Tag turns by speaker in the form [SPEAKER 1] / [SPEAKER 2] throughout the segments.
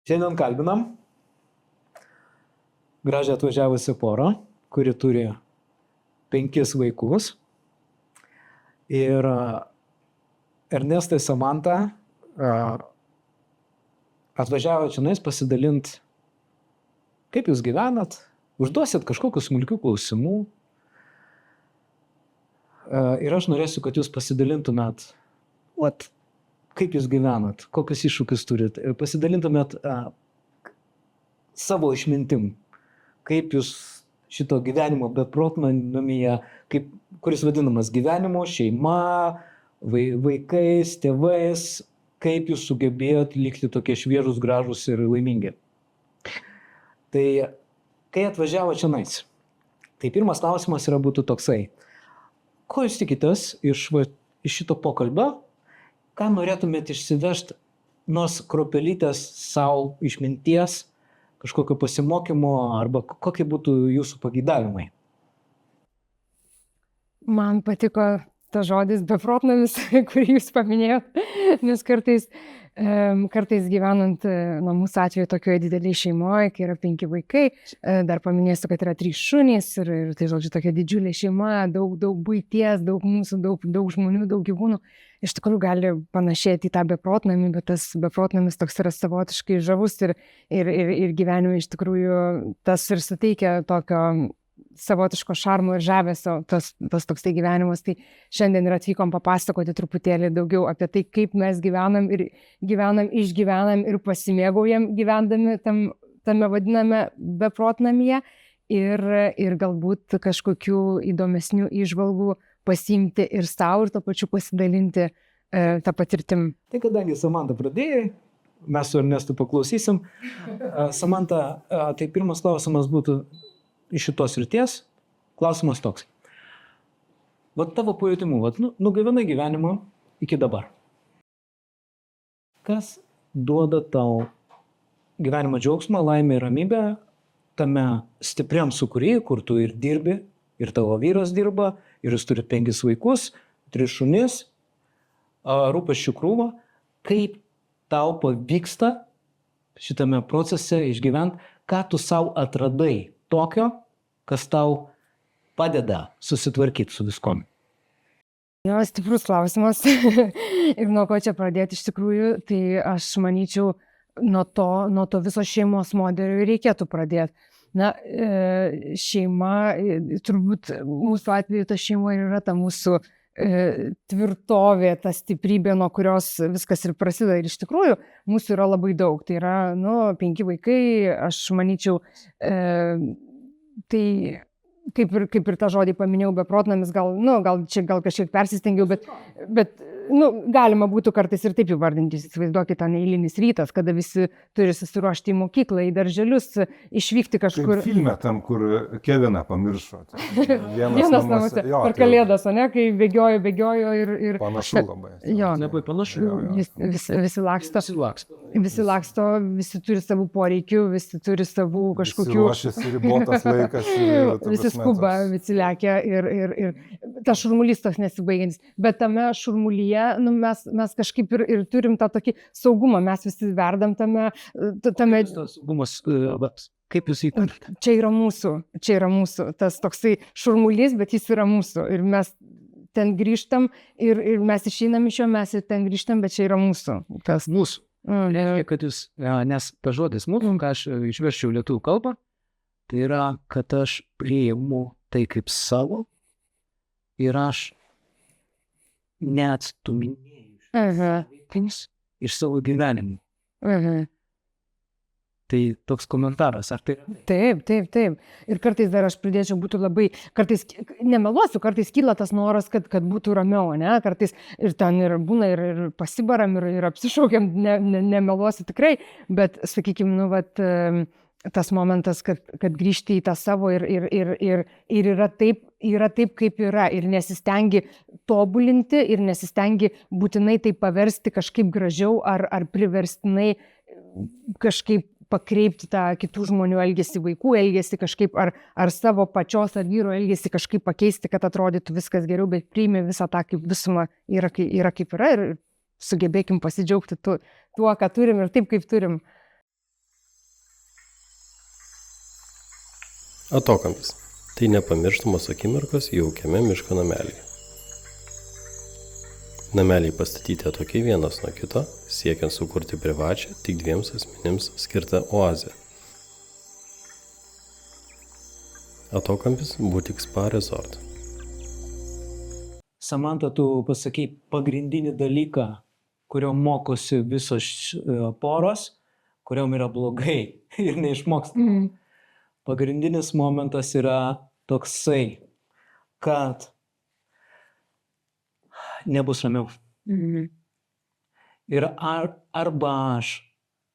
[SPEAKER 1] Šiandien kalbinam gražią atvažiavusią porą, kuri turi 5 vaikus. Ir Ernestai Samanta atvažiavo čionais pasidalint, kaip jūs gyvenat, užduosit kažkokius smulkių klausimų. Ir aš norėsiu, kad jūs pasidalintumėt, kaip jūs gyvenat, kokius iššūkius turit. Pasidalintumėt savo išmintim, kaip jūs šito gyvenimo beprotnamyje, kuris vadinamas gyvenimo, šeima, vaikais, tėvais, kaip jūs sugebėjot likti tokie šviežus, gražus ir laimingi. Tai kai atvažiavo čionais, tai pirmas klausimas būtų toksai. Ko jūs tikitės iš šito pokalbio? Ką norėtumėt išsivežti, nors kruopelytės savo išminties, kažkokio pasimokymo, arba kokie būtų jūsų pageidavimai?
[SPEAKER 2] Man patiko tas žodis beprotnamis, kurį jūs paminėjot, nes kartais gyvenant, mūsų atveju tokioje didelėje šeimoje, kai yra 5 vaikai, dar paminėsiu, kad yra 3 šunys ir tai, žodžiu, tokia didžiulė šeima, daug buities, daug mūsų, daug žmonių, daug gyvūnų. Iš tikrųjų gali panašėti į tą beprotnamį, bet tas beprotnamis toks yra savotiškai žavus ir gyvenime iš tikrųjų tas ir suteikia tokio savotiško šarmo ir žavesio, tas toksai gyvenimas. Tai šiandien ir atvykom papasakoti truputėlį daugiau apie tai, kaip mes gyvenam, išgyvenam ir pasimėgaujam gyvendami tame vadiname beprotnamyje ir galbūt kažkokių įdomesnių įžvalgų pasiimti ir savo ir to pačiu pasidalinti tą patirtim.
[SPEAKER 1] Tai kadangi Samanta pradėjai, mes su Ernestu paklausysim. Samanta, tai pirmas klausimas būtų iš šitos srities. Klausimas toks. Tavo pajutimu, nugyvenai gyvenimą iki dabar. Kas duoda tau gyvenimo džiaugsmą, laimę ir ramybę tame stipriam sūkury, kur tu ir dirbi, ir tavo vyras dirba, ir jis turi 5 vaikus, 3 šunis, rūpesčių krūvą. Kaip tau pavyksta šitame procese išgyventi, ką tu savo atradai tokio, kas tau padeda susitvarkyti su viskom?
[SPEAKER 2] Jo, stiprus klausimas. Ir nuo ko čia pradėti iš tikrųjų, tai aš manyčiau, nuo to viso šeimos modelio reikėtų pradėti. Šeima, turbūt mūsų atveju ta šeima yra ta mūsų tvirtovė, ta stiprybė, nuo kurios viskas ir prasideda. Ir iš tikrųjų mūsų yra labai daug. Tai yra 5 vaikai, aš manyčiau, tai kaip ir tą žodį paminėjau, beprotnamis, gal kažkiek persistengiau, bet galima būtų kartais ir taip įvardinti. Įsivaizduokit, tą neeilinis rytas, kada visi turi susiruošti į mokyklą, į darželius, išvykti kažkur.
[SPEAKER 3] Kaip filme tam, kur Keviną pamiršo.
[SPEAKER 2] Vienas namuose. Per Kalėdas, kai bėgiojo ir...
[SPEAKER 3] Panašu labai.
[SPEAKER 2] Jo,
[SPEAKER 1] Labai panašu.
[SPEAKER 2] Visi laksto, visi turi savų poreikių, visi turi savų kažkokių...
[SPEAKER 3] Visi ruošiasi, ribotas laikas.
[SPEAKER 2] Visi skuba, visi lekia ir tas šurmulys toks nesibaigiantis. Bet tame šurmulyje mes kažkaip ir turim tą tokį saugumą, mes visi verdam tame...
[SPEAKER 1] Saugumas, kaip jūs įtarite?
[SPEAKER 2] Čia yra mūsų, tas toksai šurmulys, bet jis yra mūsų. Ir mes ten grįžtam ir mes išeinam iš jo, mes ir ten grįžtam, bet čia yra mūsų.
[SPEAKER 1] Kas mūsų? Kad jūs, nes ta žodis mūsų, ką aš išverčiau lietuvių kalbą, tai yra, kad aš priimu tai kaip savo ir aš neatstuminėju iš savo gyvenimų. Tai toks komentaras, ar tai?
[SPEAKER 2] Taip. Ir kartais dar aš pridėčiau, būtų labai, kartais, nemeluosiu, kartais kyla tas noras, kad būtų ramiau, ne? Kartais ir ten ir būna, ir pasibaram, ir apsišaukiam, nemeluosiu tikrai, bet, sakykime, tas momentas, kad grįžti į tą savo ir yra taip, kaip yra, ir nesistengi tobulinti, ir nesistengi būtinai tai paversti kažkaip gražiau, ar priverstinai kažkaip pakreipti tą kitų žmonių elgesį, vaikų elgesį kažkaip, ar savo pačios ar vyro elgesį kažkaip pakeisti, kad atrodytų viskas geriau, bet priimi visą tą kaip visumą yra kaip yra ir sugebėkim pasidžiaugti tuo, ką turim ir taip, kaip turim.
[SPEAKER 4] Atokampis. Tai nepamirštamos akimirkos jaukiame miško namelyje. Nameliai pastatyti atokiai vienas nuo kito, siekiant sukurti privačią, tik 2 asmenims skirtą oazę. Atokampis Butik Spa Resort.
[SPEAKER 1] Samanta, tu pasakai pagrindinį dalyką, kurio mokosi visos poros, kuriom yra blogai ir neišmoksta. Pagrindinis momentas yra toksai, kad nebus ramiau. Ir arba aš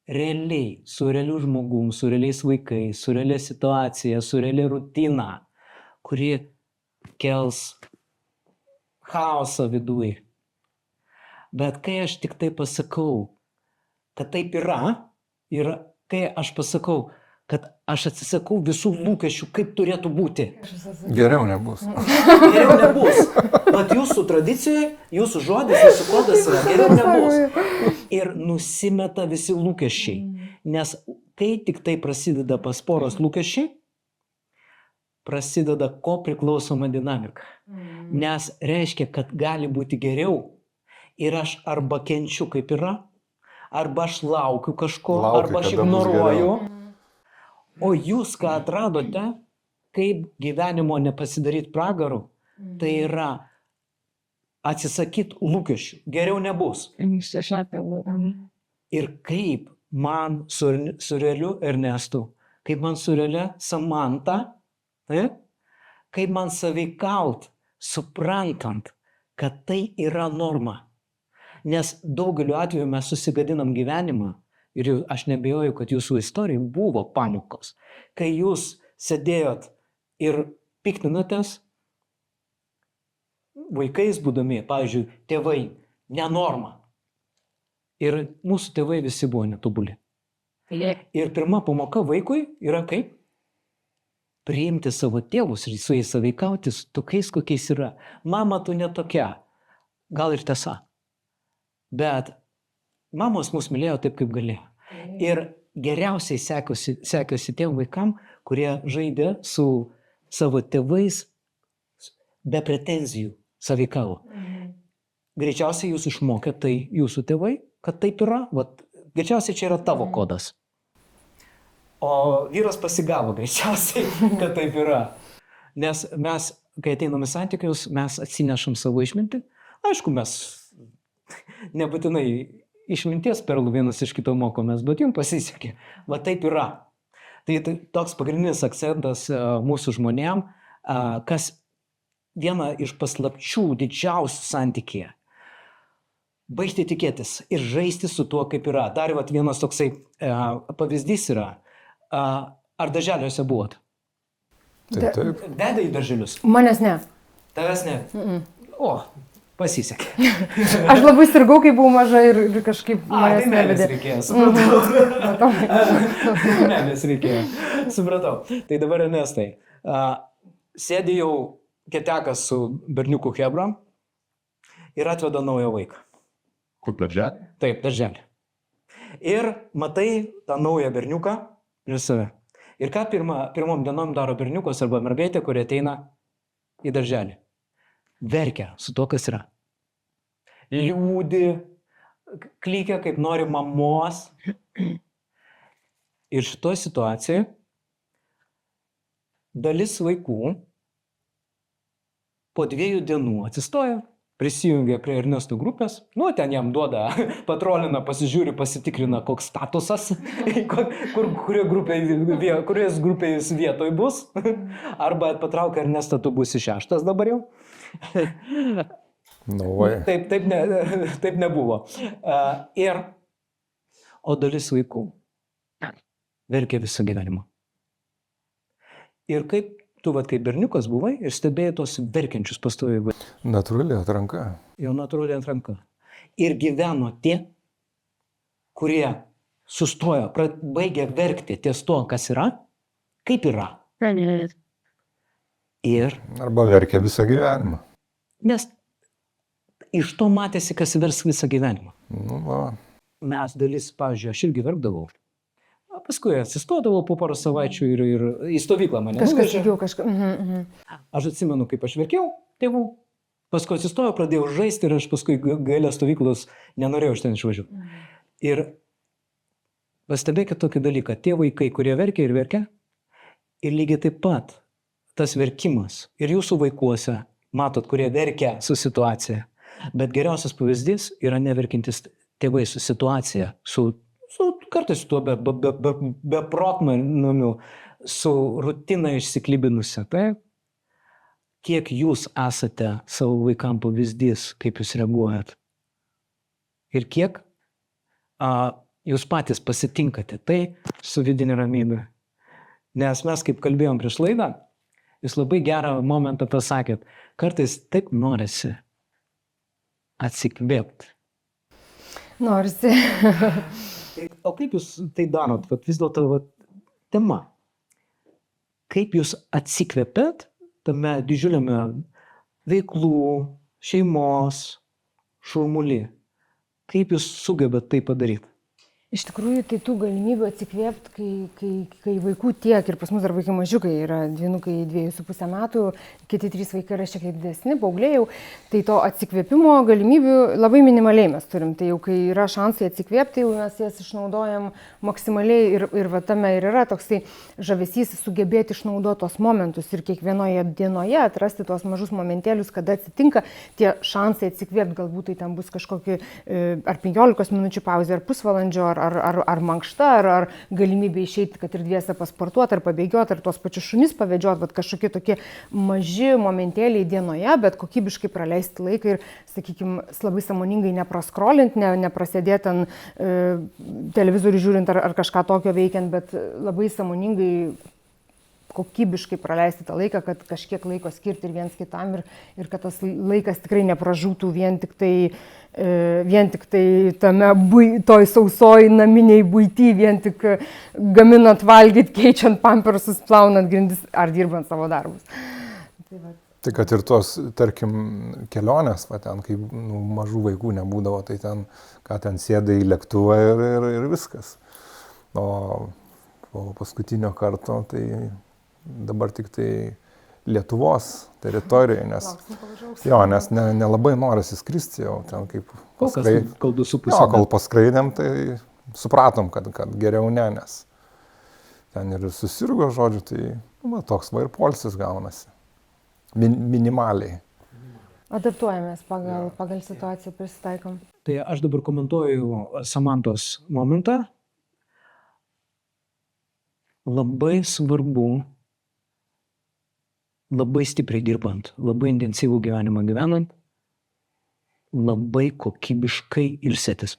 [SPEAKER 1] realiai, su realiu žmogum, su realiais vaikais, su realia situacija, su realia rutina, kuri kels chaosą viduje. Bet kai aš tik tai pasakau, kad taip yra, ir kai aš pasakau, kad aš atsisakau visų lūkesčių, kaip turėtų būti.
[SPEAKER 3] Geriau nebus.
[SPEAKER 1] Geriau nebus. Bet jūsų tradicijoje, jūsų žodis, jūsų kodas yra geriau nebus. Ir nusimeta visi lūkesčiai. Nes kai tik tai prasideda pas poros lūkesčiai, prasideda ko priklausoma dinamika. Nes reiškia, kad gali būti geriau ir aš arba kenčiu kaip yra, arba aš laukiu kažko, arba aš ignoruoju. O jūs ką atradote, kaip gyvenimo nepasidaryti pragaru, tai yra atsisakyti lūkesčių. Geriau nebus. Ir kaip man su realiu Ernestu, kaip man su realia Samanta, kaip man sąveikaut, suprantant, kad tai yra norma. Nes daugeliu atveju mes susigadinam gyvenimą ir aš nebejoju, kad jūsų istorijai buvo panikos. Kai jūs sėdėjot ir piktinatės, vaikais būdami, pavyzdžiui, tėvai, nenorma. Ir mūsų tėvai visi buvo netobuli. Ir pirma pamoka vaikui yra kaip? Priimti savo tėvus ir su jais sąveikauti tokiais, kokiais yra. Mama, tu netokia. Gal ir tiesa. Bet mamos mus mylėjo taip, kaip galėjo. Ir geriausiai sekėsi tiem vaikam, kurie žaidė su savo tėvais be pretenzijų sąveikavo. Greičiausiai jūs išmokė tai jūsų tėvai, kad taip yra. Vat, greičiausiai čia yra tavo kodas. O vyras pasigavo greičiausiai, kad taip yra. Nes mes, kai ateiname santykius, mes atsinešam savo išmintį. Aišku, mes nebūtinai išminties perlų vienas iš kito mokomės, bet jums pasisekė. Va taip yra. Tai toks pagrindinis akcentas mūsų žmonėm, kas viena iš paslapčių didžiausių santykyje. Baigti tikėtis ir žaisti su tuo, kaip yra. Dar vienas toksai pavyzdys yra. Ar darželiuose buvot?
[SPEAKER 3] Taip.
[SPEAKER 1] Vedė į darželius?
[SPEAKER 2] Manęs ne.
[SPEAKER 1] Tavęs ne? O, pasisekė.
[SPEAKER 2] Aš labai sirgau, kai buvau maža ir kažkaip manęs nevedė.
[SPEAKER 1] Reikėjo, supratau. Meilės reikėjo, supratau. Tai dabar Ernestai, sėdi jau ketekas su berniuku Hebra ir atveda naują vaiką.
[SPEAKER 3] Kur darželį?
[SPEAKER 1] Taip, darželį. Ir matai tą naują berniuką prieš save. Ir ką pirmom dienom daro berniukas arba mergaitė, kurie ateina į darželį? Verkia su to, kas yra. Liūdi, klykia, kaip nori mamos. Ir šitoj situacijai dalis vaikų po 2 dienų atsistoja, prisijungia prie Ernesto grupės, ten jam duoda, patrolina, pasižiūri, pasitikrina, koks statusas, kurios grupės vietoj bus, arba patraukia Ernestą, tu būsi 6 dabar jau. Taip nebuvo. O dalis vaikų verkia visą gyvenimą. Ir kaip tu, kaip berniukas buvai ir stebėjai tos verkiančius pastoviai vaikus.
[SPEAKER 3] Natūrali atranka.
[SPEAKER 1] Jau natūrali atranka. Ir gyveno tie, kurie sustojo, baigė verkti ties to, kas yra, kaip yra. Ir...
[SPEAKER 3] Arba verkia visą gyvenimą.
[SPEAKER 1] Nes iš to matėsi, kas vers visą gyvenimą.
[SPEAKER 3] Nu, va.
[SPEAKER 1] Mes dalis, pavyzdžiui, aš irgi verkdavau. Paskui atsistodavau po porą savaičių ir į stovyklą mane
[SPEAKER 2] Kažkas
[SPEAKER 1] nuvežė.
[SPEAKER 2] ilgiau, kažkas.
[SPEAKER 1] Aš atsimenu, kaip aš verkiau tėvų. Paskui atsistojau, pradėjau žaisti ir aš paskui gale stovyklos nenorėjau iš ten išvažiuoti. Ir pastebėkit tokį dalyką. Tie vaikai, kurie verkia ir verkia, ir lygiai taip pat tas verkimas ir jūsų vaikuose, matot, kurie verkia su situacija. Bet geriausias pavyzdys yra neverkintis tėvai su situacija, kartais su tuo beprotnamiu, su rutina išsiklibinusia. Taip? Kiek jūs esate savo vaikam pavyzdys, kaip jūs reaguojat. Ir kiek jūs patys pasitinkate tai su vidinė ramybė. Nes mes, kaip kalbėjom prieš laidą, jūs labai gerą momentą pasakėt, kartais taip norisi atsikvėpti.
[SPEAKER 2] Norisi.
[SPEAKER 1] O kaip jūs tai darot? Vat vis dėlto tema. Kaip jūs atsikvėpėt tame didžiuliame veiklų, šeimos, šurmuly? Kaip jūs sugebat tai padaryti?
[SPEAKER 2] Iš tikrųjų, tai tų galimybių atsikvėpti, kai vaikų tiek, ir pas mus dar vaikai mažiukai, yra dvynukai 2,5 metų, kiti 3 vaikai yra šiek tiek didesni, paaugliai jau, tai to atsikvėpimo galimybių labai minimaliai mes turim. Tai jau kai yra šansai atsikvėpti, jau mes jas išnaudojam maksimaliai ir va tame ir yra toksai žavesys sugebėti išnaudoti tos momentus ir kiekvienoje dienoje atrasti tuos mažus momentėlius, kada atsitinka tie šansai atsikvėpti, galbūt tai ten bus kažkokie ar 15 minučių pauzė, ar pusvalandžio, ar mankšta, ar galimybė išeiti, kad ir dviese pasportuoti, ar pabėgioti, ar tuos pačius šunis pavedžioti, bet kažkokie tokie maži momentėliai dienoje, bet kokybiškai praleisti laiką ir, sakykime, labai sąmoningai nepraskrolinti, neprasėdėti ant televizorių žiūrint ar kažką tokio veikiant, bet labai sąmoningai kokybiškai praleisti tą laiką, kad kažkiek laiko skirti ir viens kitam ir kad tas laikas tikrai nepražūtų vien tik tai tame toj sausoj naminiai buity, vien tik gaminant valgyti, keičiant pampersus, plaunant grindis ar dirbant savo darbus.
[SPEAKER 3] Tai kad ir tos, tarkim, kelionės, ten, kai mažų vaikų nebūdavo, tai ten, ką ten sėda į lėktuvą ir viskas. O po paskutinio karto, tai dabar tik tai Lietuvos teritorijoje, nes nelabai norisi skristi jau ten kaip kol paskraidėm, tai supratom, kad geriau ne, nes ten ir susirgo, žodžiu, tai toks va ir poilsis gaunasi, minimaliai.
[SPEAKER 2] Adaptuojamės pagal situaciją, prisitaikom.
[SPEAKER 1] Tai aš dabar komentuoju Samantos momentą. Labai svarbu, labai stipriai dirbant, labai intensyvų gyvenimą gyvenant, labai kokybiškai ilsėtis.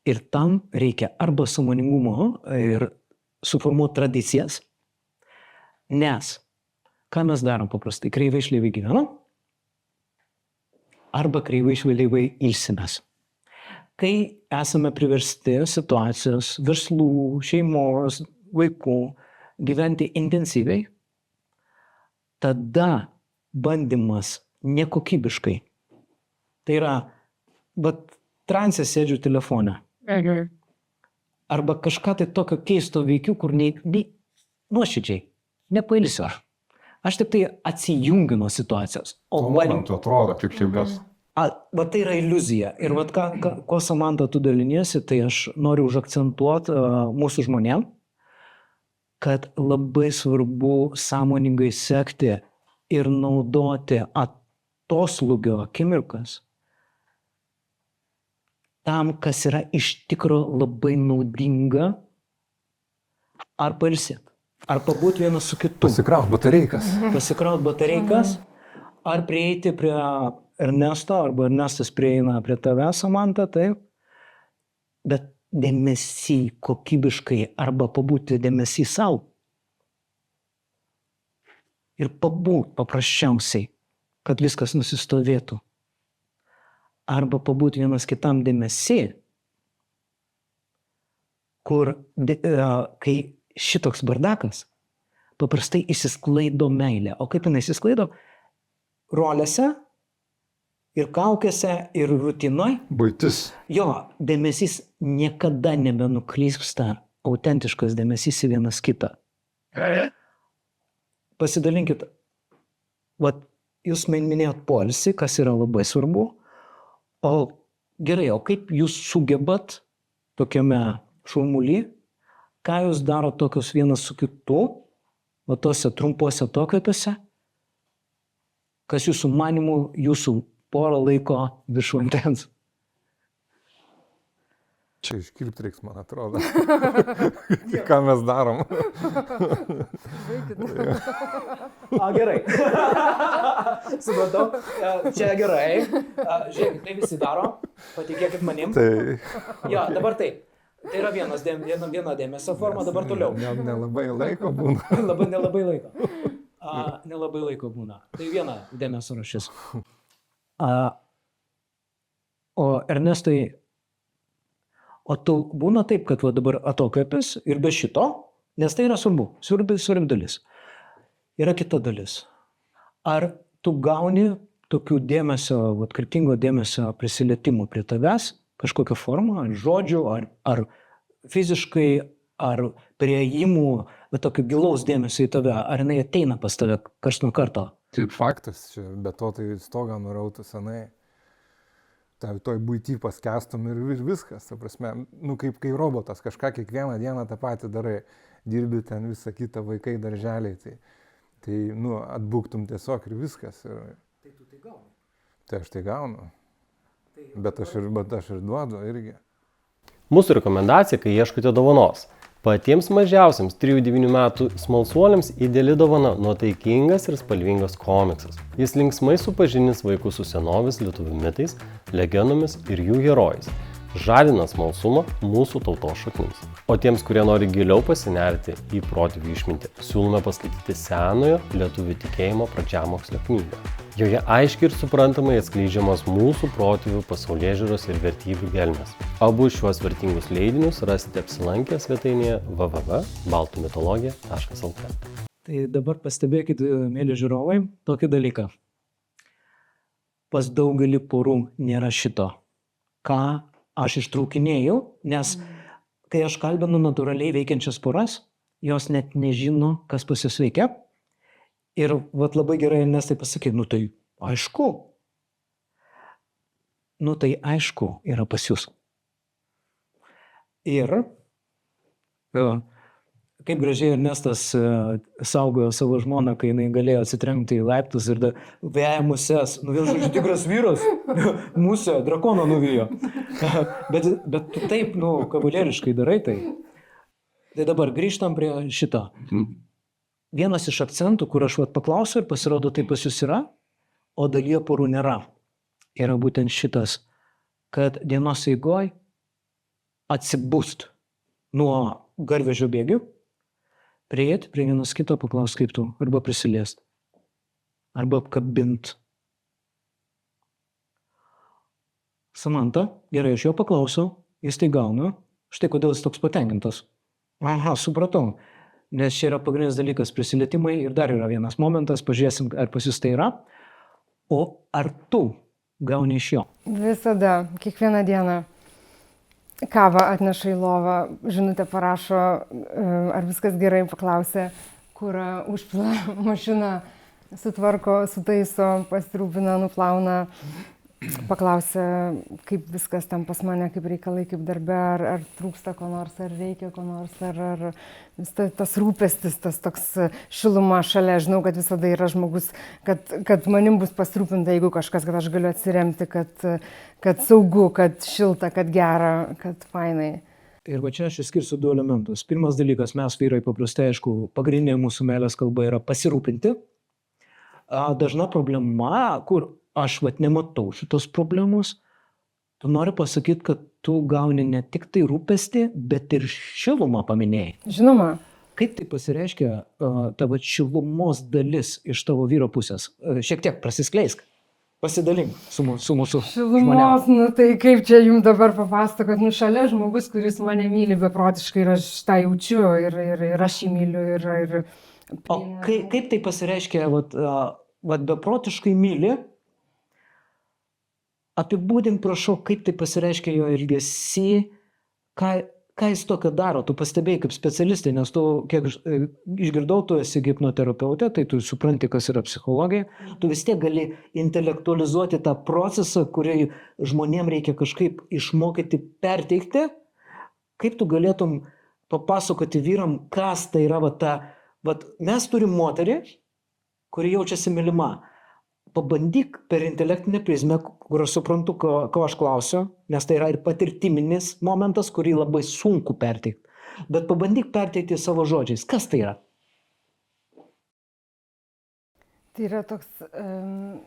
[SPEAKER 1] Ir tam reikia arba sąmoningumo ir suformuoti tradicijas, nes ką mes darom paprastai, kreivai šleivai gyvenam, arba kreivai šleivai ilsimės. Kai esame priversti situacijos, verslų, šeimos, vaikų gyventi intensyviai, tada bandymas nekokybiškai. Tai yra, transė sėdžiu telefone. Arba kažką tai tokio keisto veikiu, kur nuoširdžiai, nepailsiu aš. Aš tik tai atsijungiu nuo situacijos.
[SPEAKER 3] O momentu atrodo, kaip čia mes.
[SPEAKER 1] Tai yra iliuzija. Ir ko Samanta tu daliniesi, tai aš noriu užakcentuoti mūsų žmonėm, kad labai svarbu sąmoningai sekti ir naudoti atoslūgio akimirkas tam, kas yra iš tikro labai naudinga, ar pailsėti, ar pabūti vienas su kitu.
[SPEAKER 3] Pasikraut batareikas.
[SPEAKER 1] Ar prieiti prie Ernesto, arba Ernestas prieina prie tave, Samanta, taip, bet dėmesį kokybiškai arba pabūti dėmesį savo. Ir pabūti paprasčiausiai, kad viskas nusistovėtų. Arba pabūti vienas kitam dėmesį, kur, kai šitoks bardakas, paprastai išsisklaido meilė. O kaip jinai išsisklaido? Rolėse ir kaukėse, ir rutinoj.
[SPEAKER 3] Buitis.
[SPEAKER 1] Jo, dėmesys niekada nebenukrypsta autentiškas dėmesys į vienas kitą. Pasidalinkit, vat, jūs minėjot poilsį, kas yra labai svarbu, o gerai, o kaip jūs sugebat tokiame šurmuly, ką jūs daro tokius vienas su kitu, va tose trumpuose atokvėpiuose, kas jūsų manimų, jūsų porą laiko virš vandens?
[SPEAKER 3] Čia iškirpti reiks, man atrodo. Ką mes darom?
[SPEAKER 1] Gerai. Supratau. Čia gerai. Žiūrėkit, tai visi daro. Patikėkit manim.
[SPEAKER 3] Tai
[SPEAKER 1] Jo, dabar taip. Tai yra viena dėmesio forma, dabar toliau.
[SPEAKER 3] nelabai laiko būna.
[SPEAKER 1] Nelabai laiko būna. Tai viena dėmesio rašis. O Ernestai, o tu būna taip, kad va dabar atokvėpis ir be šito, nes tai yra svarbi dalis. Yra kita dalis. Ar tu gauni tokių dėmesio, va, kryptingo dėmesio prisilietimų prie tavęs, kažkokią formą, ar žodžių, ar fiziškai, ar prieimų, bet tokio gilaus dėmesio į tave, ar jinai ateina pas tave karts nuo karto?
[SPEAKER 3] Tai faktas, čia, be to tai stogą nurautų senai. Toj būty paskestum ir viskas, ta prasme, kaip kai robotas, kažką kiekvieną dieną tą patį darai, dirbi ten visą kitą, vaikai, darželiai, tai atbūktum tiesiog ir viskas.
[SPEAKER 1] Tai tu tai gauni.
[SPEAKER 3] Tai aš tai gaunu, bet aš ir duodu irgi.
[SPEAKER 4] Mūsų rekomendacija, kai ieškote dovanos. Patiems mažiausiams 3-9 metų smalsuoliams ideali dovana nuotaikingas ir spalvingas komiksas. Jis linksmai supažindins vaikus su senovės lietuvių mitais, legendomis ir jų herojais. Žadina smalsumą mūsų tautos šaknims. O tiems, kurie nori giliau pasinerti į protėvių išmintį, siūlome paskaityti senojo lietuvių tikėjimo pradžiamokslio knygą. Joje aiškiai ir suprantamai atskleidžiamas mūsų protėvių pasaulėžiūros ir vertybių gelmės. Abu šiuos vertingus leidinius rasite apsilankę svetainėje www.baltumitologija.lt.
[SPEAKER 1] Tai dabar pastebėkit, mėly žiūrovai, tokį dalyką. Pas daugelį porų nėra šito. Ką aš ištraukinėjau, nes kai aš kalbinu natūraliai veikiančias poras, jos net nežino, kas pas jos veikia. Ir vat labai gerai Ernestai pasakė, tai aišku. Tai aišku yra pas jūs. Ir kaip gražiai Ernestas saugojo savo žmoną, kai jinai galėjo atsitrenkti į laiptus ir veja muses. Vėl žodžiu, tikras vyras, musę, drakoną nuvijo. Bet tu taip, kavalieriškai darai tai. Tai dabar grįžtam prie šito. Vienas iš akcentų, kur aš paklausiu ir pasirodo, tai pas jūs yra, o dalyje porų nėra. Yra būtent šitas, kad dienos eigoj atsibust nuo garvežio bėgių, prieit prie vienas kito, paklaus kaip tu, arba prisiliest, arba apkabint. Samanta, gerai, aš jo paklausiau, jis tai gauna, štai kodėl jis toks patenkintas. Aha, supratau. Nes čia yra pagrindinis dalykas prisilietimai ir dar yra vienas momentas, pažiūrėsim, ar pas jūs tai yra, o ar tu gauni iš jo?
[SPEAKER 2] Visada, kiekvieną dieną kavą atneša į lovą, žinutę parašo, ar viskas gerai, paklausė, kurą užpila mašiną, sutvarko, sutaiso, pasirūpina, nuplauna. Paklausė, kaip viskas ten pas mane, kaip reikalai, kaip darbe, ar trūksta ko nors, ar reikia ko nors, ar tas rūpestis, tas toks šiluma šalia. Žinau, kad visada yra žmogus, kad manim bus pasirūpinta, jeigu kažkas, kad aš galiu atsiremti, kad saugu, kad šilta, kad gera, kad fainai.
[SPEAKER 1] Ir va čia aš išskirsiu du elementus. Pirmas dalykas, mes vyrai paprastai, aišku, pagrindinė mūsų meilės kalba yra pasirūpinti. Dažna problema, kur aš nematau šitos problemos, tu nori pasakyti, kad tu gauni ne tik tai rūpestį, bet ir šilumą paminėjai.
[SPEAKER 2] Žinoma.
[SPEAKER 1] Kaip tai pasireiškia tavo šilumos dalis iš tavo vyro pusės? Šiek tiek prasiskleisk, pasidalink su mūsų
[SPEAKER 2] šilumos, tai kaip čia jums dabar papasakot, šalia žmogus, kuris mane myli beprotiškai ir aš tą jaučiu ir aš jį myliu.
[SPEAKER 1] O kaip tai pasireiškia, beprotiškai myli? Apibūdink, prašau, kaip tai pasireiškia jo elgesy, ką jis tokio daro, tu pastebėjai kaip specialistai, nes tu, kiek išgirdau, tu esi hipnoterapeutė, tai tu supranti, kas yra psichologija, tu vis tiek gali intelektualizuoti tą procesą, kurį žmonėm reikia kažkaip išmokyti perteikti, kaip tu galėtum papasakoti vyram, kas tai yra mes turim moterį, kuri jaučiasi mylima. Pabandyk per intelektinę prizmę, kur aš suprantu, ko aš klausiu, nes tai yra ir patirtiminis momentas, kurį labai sunku perteikti. Bet pabandyk perteikti savo žodžiais. Kas tai yra?
[SPEAKER 2] Tai yra toks,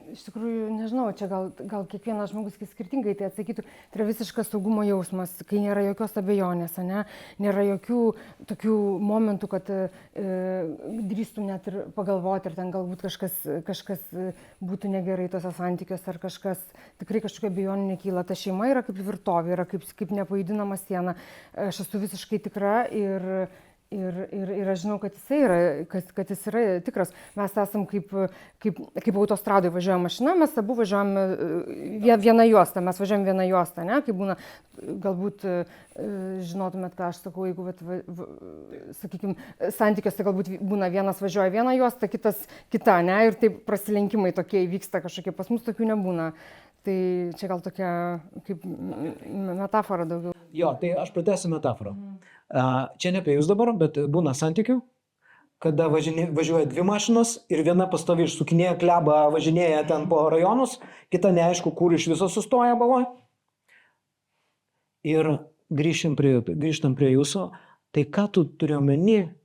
[SPEAKER 2] iš tikrųjų, nežinau, čia gal kiekvienas žmogus skirtingai tai atsakytų, tai yra visiškas saugumo jausmas, kai nėra jokios abejonės, nėra jokių tokių momentų, kad drįstum net ir pagalvoti, ar ten galbūt kažkas būtų negerai tose santykiuose, ar tikrai kažkokia abejonė nekyla. Ta šeima yra kaip tvirtovė, yra kaip nepajudinama siena. Aš esu visiškai tikra ir aš žinau, kad jis yra tikras. Mes esam kaip autostradoje važiuoja mašina, mes abu važiuojame vieną juostą, kai būna, galbūt žinotumėt, ką aš sakau, jeigu, sakykime, santykiuose galbūt būna vienas važiuoja vieną juostą, kitas kita, ir taip prasilenkimai tokie įvyksta kažkokie, pas mus tokių nebūna. Tai čia gal tokia kaip metafora daugiau.
[SPEAKER 1] Jo, tai aš pratęsiu metaforą. Čia ne apie jūs dabar, bet būna santykių, kada važiuoja dvi mašinos ir viena pastoviai išsukinėja klebą, važinėja ten po rajonus, kita neaišku, kur iš viso sustoja baloj. Ir grįžtam prie jūsų, tai ką tu turi omeny,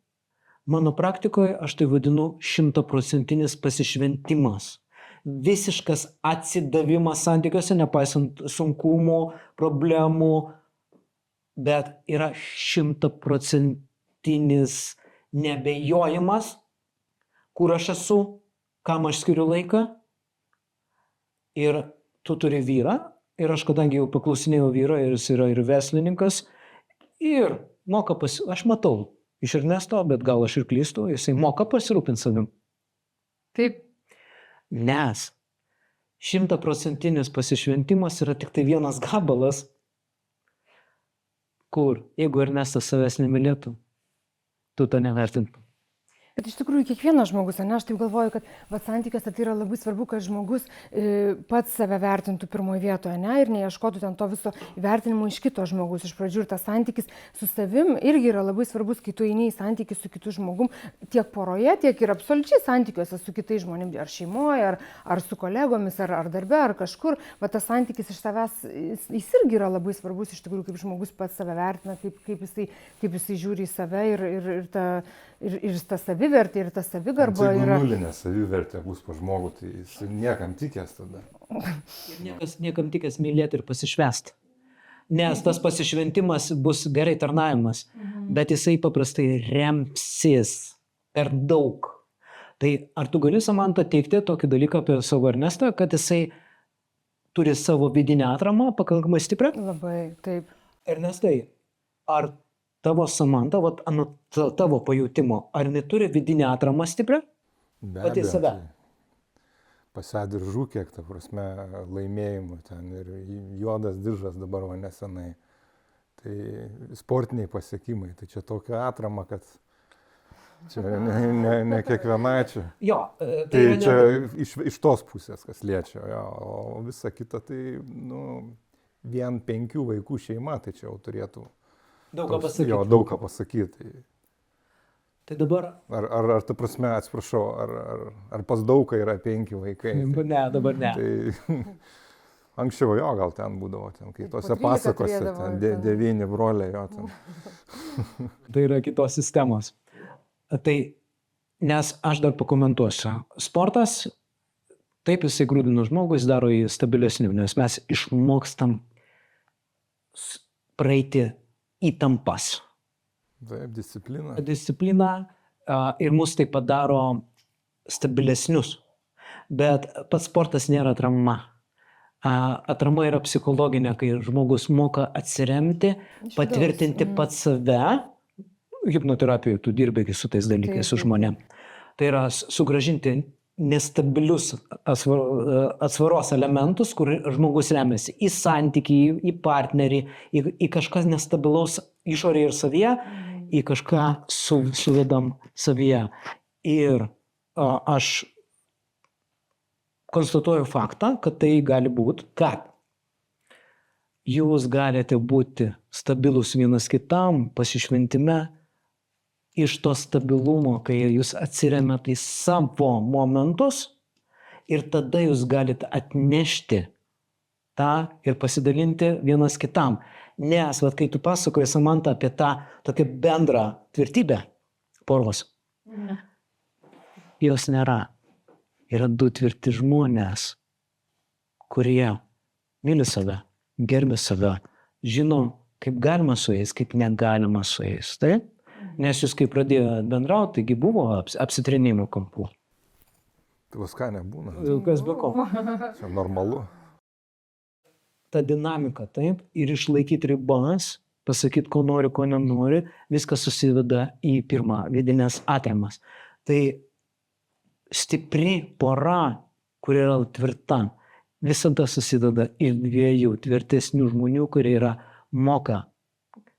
[SPEAKER 1] mano praktikoje aš tai vadinu 100% pasišventimas. Visiškas atsidavimas santykiuose, nepaisant sunkumų, problemų, bet yra 100% neabejojimas, kur aš esu, kam aš skiriu laiką. Ir tu turi vyrą, ir aš kadangi jau paklausinėjau vyrą, ir jis yra ir verslininkas, ir aš matau iš Ernesto, bet gal aš ir klystu, jisai moka pasirūpinti savim.
[SPEAKER 2] Taip.
[SPEAKER 1] Nes 100% pasišventimas yra tik tai vienas gabalas, kur, jeigu Ernestas savęs nemylėtų, tu to nevertintum.
[SPEAKER 2] Bet iš tikrųjų kiekvienas žmogus, aš taip galvoju, kad santykiuose tai yra labai svarbu, kad žmogus pats save vertintų pirmoje vietoje, ir neieškotų ten to viso vertinimo iš kito žmogus. Iš pradžių ir tas santykis su savim irgi yra labai svarbus, kai tu eini į santykį su kitu žmogum, tiek poroje, tiek ir absoliučiai santykiuose su kitais žmonėmis, ar šeimoje, ar su kolegomis, ar darbe, ar kažkur. Tas santykis iš savęs, jis irgi yra labai svarbus, iš tikrųjų, kaip žmogus pats save vertina, kaip jisai žiūri į save ir ta savivertė, ir ta savigarba
[SPEAKER 3] yra.
[SPEAKER 2] Jeigu
[SPEAKER 3] nulinė savivertė bus po žmogų, tai jis niekam tikės tada.
[SPEAKER 1] Niekam tikės mylėti ir pasišvęsti. Nes tas pasišventimas bus gerai tarnavimas, bet jisai paprastai remsis per daug. Tai ar tu gali, Samanta, teikti tokį dalyką apie savo Ernestą, kad jisai turi savo vidinę atramą pakankamai stiprią?
[SPEAKER 2] Labai, taip.
[SPEAKER 1] Ernestai, ar tavo Samanta, tavo pajutimo, ar jinai turi vidinę atramą stiprią? Pati save.
[SPEAKER 3] Pasėdi kiek, ta prasme, laimėjimų ten ir juodas diržas dabar nesenai. Tai sportiniai pasiekimai, tai čia tokia atrama, kad čia ne kiekvienai čia.
[SPEAKER 1] Jo,
[SPEAKER 3] tai čia iš tos pusės, kas liečia, o visa kita tai, vien 5 vaikų šeima, tai čia jau turėtų
[SPEAKER 1] daug ką pasakyti.
[SPEAKER 3] Jo, daug ką pasakyti.
[SPEAKER 1] Tai dabar...
[SPEAKER 3] Ar ta prasme, atsiprašau, ar pas Daugą yra 5 vaikai?
[SPEAKER 1] Ne, dabar ne.
[SPEAKER 3] Tai anksčiau jo gal ten būdavo, kai tose pasakose, ten 9 broliai jo ten.
[SPEAKER 1] Tai yra kitos sistemos. Tai, nes aš dar pakomentuosiu. Sportas, taip jisai grūdina žmogų, jis daro jį stabilesniu, nes mes išmokstam praeiti įtampas.
[SPEAKER 3] Taip, disciplina.
[SPEAKER 1] Disciplina ir mus tai padaro stabilesnius. Bet pats sportas nėra atrama. Atrama yra psichologinė, kai žmogus moka atsiremti, patvirtinti pats save. Hipnoterapijoje tu dirbi su tais dalykais, su žmonėm. Tai yra sugrąžinti nestabilius atsvaros elementus, kur žmogus remiasi į santykį, į partnerį, į kažkas nestabilaus išorėje ir savyje, į kažką suvedam savyje. Ir aš konstatuoju faktą, kad tai gali būti, kad jūs galite būti stabilus vienas kitam pasišventime, iš to stabilumo, kai jūs atsiremiate į savo momentus ir tada jūs galite atnešti tą ir pasidalinti vienas kitam. Nes, kai tu pasakoji, Samanta, apie tą tokią bendrą tvirtybę poros, jos nėra. Yra du tvirti žmonės, kurie myli save, gerbia save, žino, kaip galima su jais, kaip negalima su jais. Taip? Nes jūs kai pradėjo bendrauti, taigi buvo apsitrinimo kampų.
[SPEAKER 3] Tai viską nebūna.
[SPEAKER 1] Kas be ko.
[SPEAKER 3] Čia normalu.
[SPEAKER 1] Ta dinamika, taip, ir išlaikyti ribas, pasakyti, ko nori, ko nenori, viskas susiveda į pirmą vidinės atemas. Tai stipri pora, kuri yra tvirta, visada susideda iš dviejų tvirtesnių žmonių, kurie yra moka,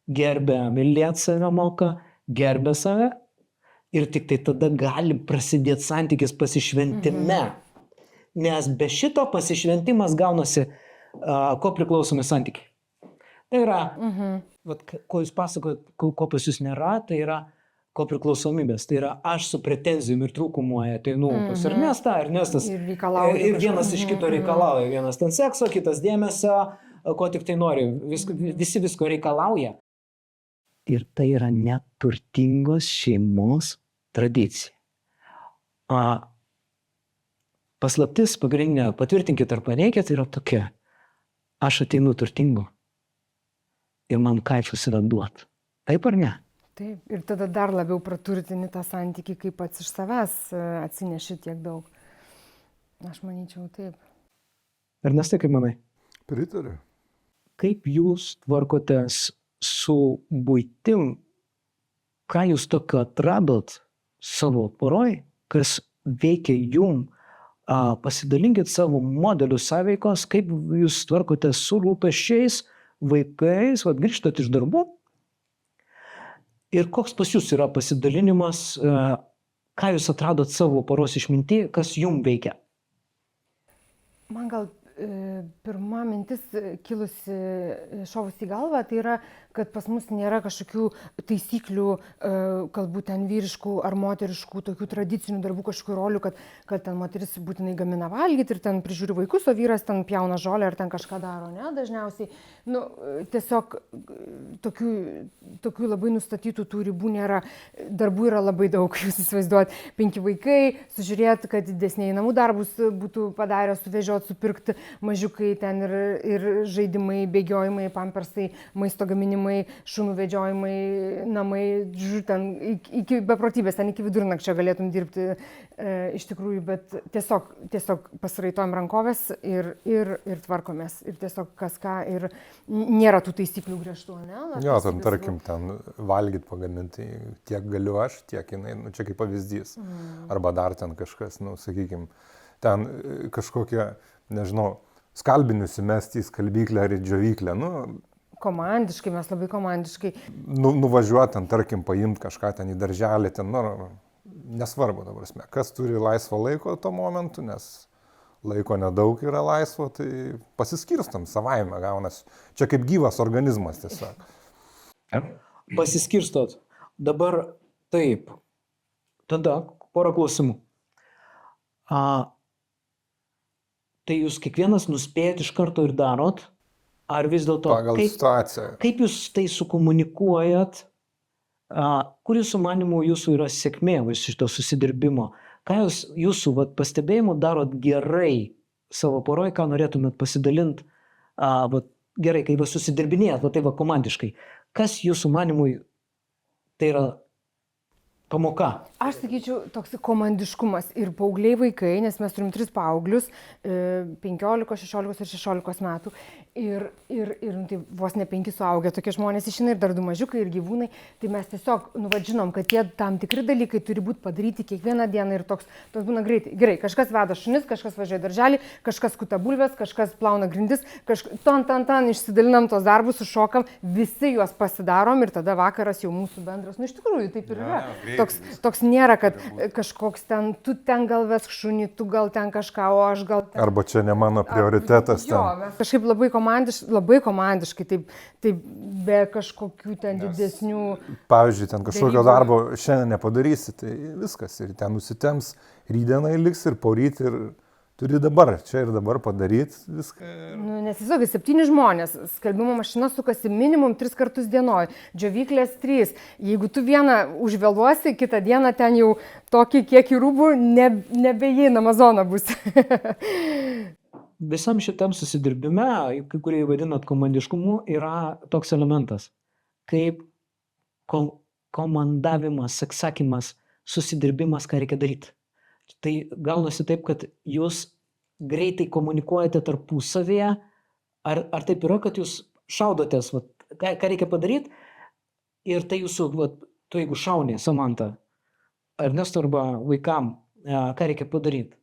[SPEAKER 1] gerbia, mylėti save moka, gerbia save ir tik tai tada gali prasidėti santykis pasišventime. Nes be šito pasišventimas gaunasi ko priklausomi santykiai. Tai yra, vat, ko jūs pasakojat, ko pas jūs nėra, tai yra ko priklausomybės. Tai yra aš su pretenzijom ir trūkumu ateinu pas Ernestas
[SPEAKER 2] Ir reikalauja
[SPEAKER 1] ir vienas iš kito reikalauja. Vienas ten sekso, kitas dėmesio, ko tik tai nori. Visi visko reikalauja. Ir tai yra neturtingos šeimos tradicija. Paslaptis pagrindinė, patvirtinkit ar paneikit, yra tokia. Aš ateinu turtingu ir man kaifas yra duot. Taip ar ne?
[SPEAKER 2] Taip, ir tada dar labiau praturtini tą santykį, kaip pats iš savęs atsineši tiek daug. Aš manyčiau taip.
[SPEAKER 1] Ernestai, kaip manai?
[SPEAKER 3] Pritariu.
[SPEAKER 1] Kaip jūs tvarkotės su buitim? Ką jūs tokio atradot savo poroj, kas veikia jum? Pasidalinkit savo modelių sąveikos, kaip jūs tvarkotės su rūpesčiais, vaikais, grįžtat iš darbų. Ir koks pas jūs yra pasidalinimas, ką jūs atradot savo poros išmintį, kas jum veikia?
[SPEAKER 2] Man gal pirma mintis kilusi šovusi į galvą, tai yra, kad pas mus nėra kažkokių taisyklių, galbūt ten vyriškų ar moteriškų, tokių tradicinių darbų, kažkokių rolių, kad ten moteris būtinai gamina valgyti ir ten prižiūri vaikus, o vyras ten pjauna žolę ar ten kažką daro, ne, dažniausiai. Nu, tiesiog tokių labai nustatytų tų ribų nėra, darbų yra labai daug, jūs įsivaizduot, 5 vaikai, sužiūrėti, kad didesniai namų darbus būtų padarę, suvežioti, supirkti, mažiukai ten ir žaidimai, bėgiojimai, pampersai, maisto gaminimai, šunų vedžiojimai, namai, ten iki beprotybės, ten iki vidurnakčio galėtum dirbti iš tikrųjų, bet tiesiog pasiraitojam rankovės ir tvarkomės. Ir tiesiog kas ką, ir nėra tų taisyklių griežtų, ne?
[SPEAKER 3] Jo, ten tarkim, ten valgyt pagaminti, tiek galiu aš, tiek jinai, nu, čia kaip pavyzdys. Arba dar ten kažkas, nu, sakykime, ten kažkokie, nežinau, skalbinius įmesti į skalbyklę ar į džiovyklę, nu.
[SPEAKER 2] Komandiškai, mes labai komandiškai.
[SPEAKER 3] Nuvažiuoti ten, tarkim, paimti kažką ten į darželį, ten, nu, nesvarbu, dabar, kas turi laisvo laiko tuo momentu, nes laiko nedaug yra laisvo, tai pasiskirstam savaime gaunas. Čia kaip gyvas organizmas tiesiog.
[SPEAKER 1] Pasiskirstot. Dabar taip. Tada porą klausimų. Tai jūs kiekvienas nuspėjat iš karto ir darot? Ar vis dėlto,
[SPEAKER 3] pagal situaciją.
[SPEAKER 1] Kaip jūs tai sukomunikuojat? Kur jūsų manimų jūsų yra sėkmė šito susidirbimo? Ką jūsų pastebėjimų darot gerai savo poroj, ką norėtumėt pasidalinti? Gerai, kai jūs susidirbinėjat, tai komandiškai. Kas jūsų manimui tai yra pamoka.
[SPEAKER 2] Aš sakyčiau, toks komandiškumas ir paaugliai vaikai, nes mes turim 3 paauglius, 15, 16 ir 16 metų. Ir tai vos ne 5 suaugę tokie žmonės išeina ir dar 2 mažiukai ir gyvūnai. Tai mes tiesiog, žinom, kad tie tam tikri dalykai turi būti padaryti kiekvieną dieną ir toks būna greitai. Gerai, kažkas veda šunis, kažkas važiuoja darželį, kažkas kuta bulves, kažkas plauna grindis, tan, išsidalinam tos darbus, sušokam, visi juos pasidarom ir tada vakaras jau mūsų bendras. Iš tikrųjų, taip ir yra. Toks nėra, kad kažkoks ten, tu ten gal vesk šunį, tu gal ten kažką, o aš gal ten.
[SPEAKER 3] Arba čia ne mano prioritetas.
[SPEAKER 2] Jo, mes kažkaip labai komandiškai, taip be kažkokių ten didesnių.
[SPEAKER 3] Pavyzdžiui, ten kažkokio darbo šiandien nepadarysi, tai viskas. Ir ten nusitems, rydienai liks ir poryt ir turi dabar, čia ir dabar padaryti viską.
[SPEAKER 2] Nes tiesiog 7 žmonės, skalbimo mašina sukasi minimum 3 kartus dienoj, džiovyklės 3. Jeigu tu vieną užvėluosi, kitą dieną ten jau tokį kiekį rūbų nebeįeinama zona bus.
[SPEAKER 1] Visam šitam susidirbime, kai kurie vadinat komandiškumu, yra toks elementas, kaip komandavimas, sakymas, susidirbimas, ką reikia daryti. Tai gaunasi taip, kad jūs greitai komunikuojate tarpusavėje, ar taip yra, kad jūs šaudotės, ką reikia padaryti, ir tai jūsų, tu jeigu šauni, Samanta, Ernesto arba vaikam, ką reikia padaryti.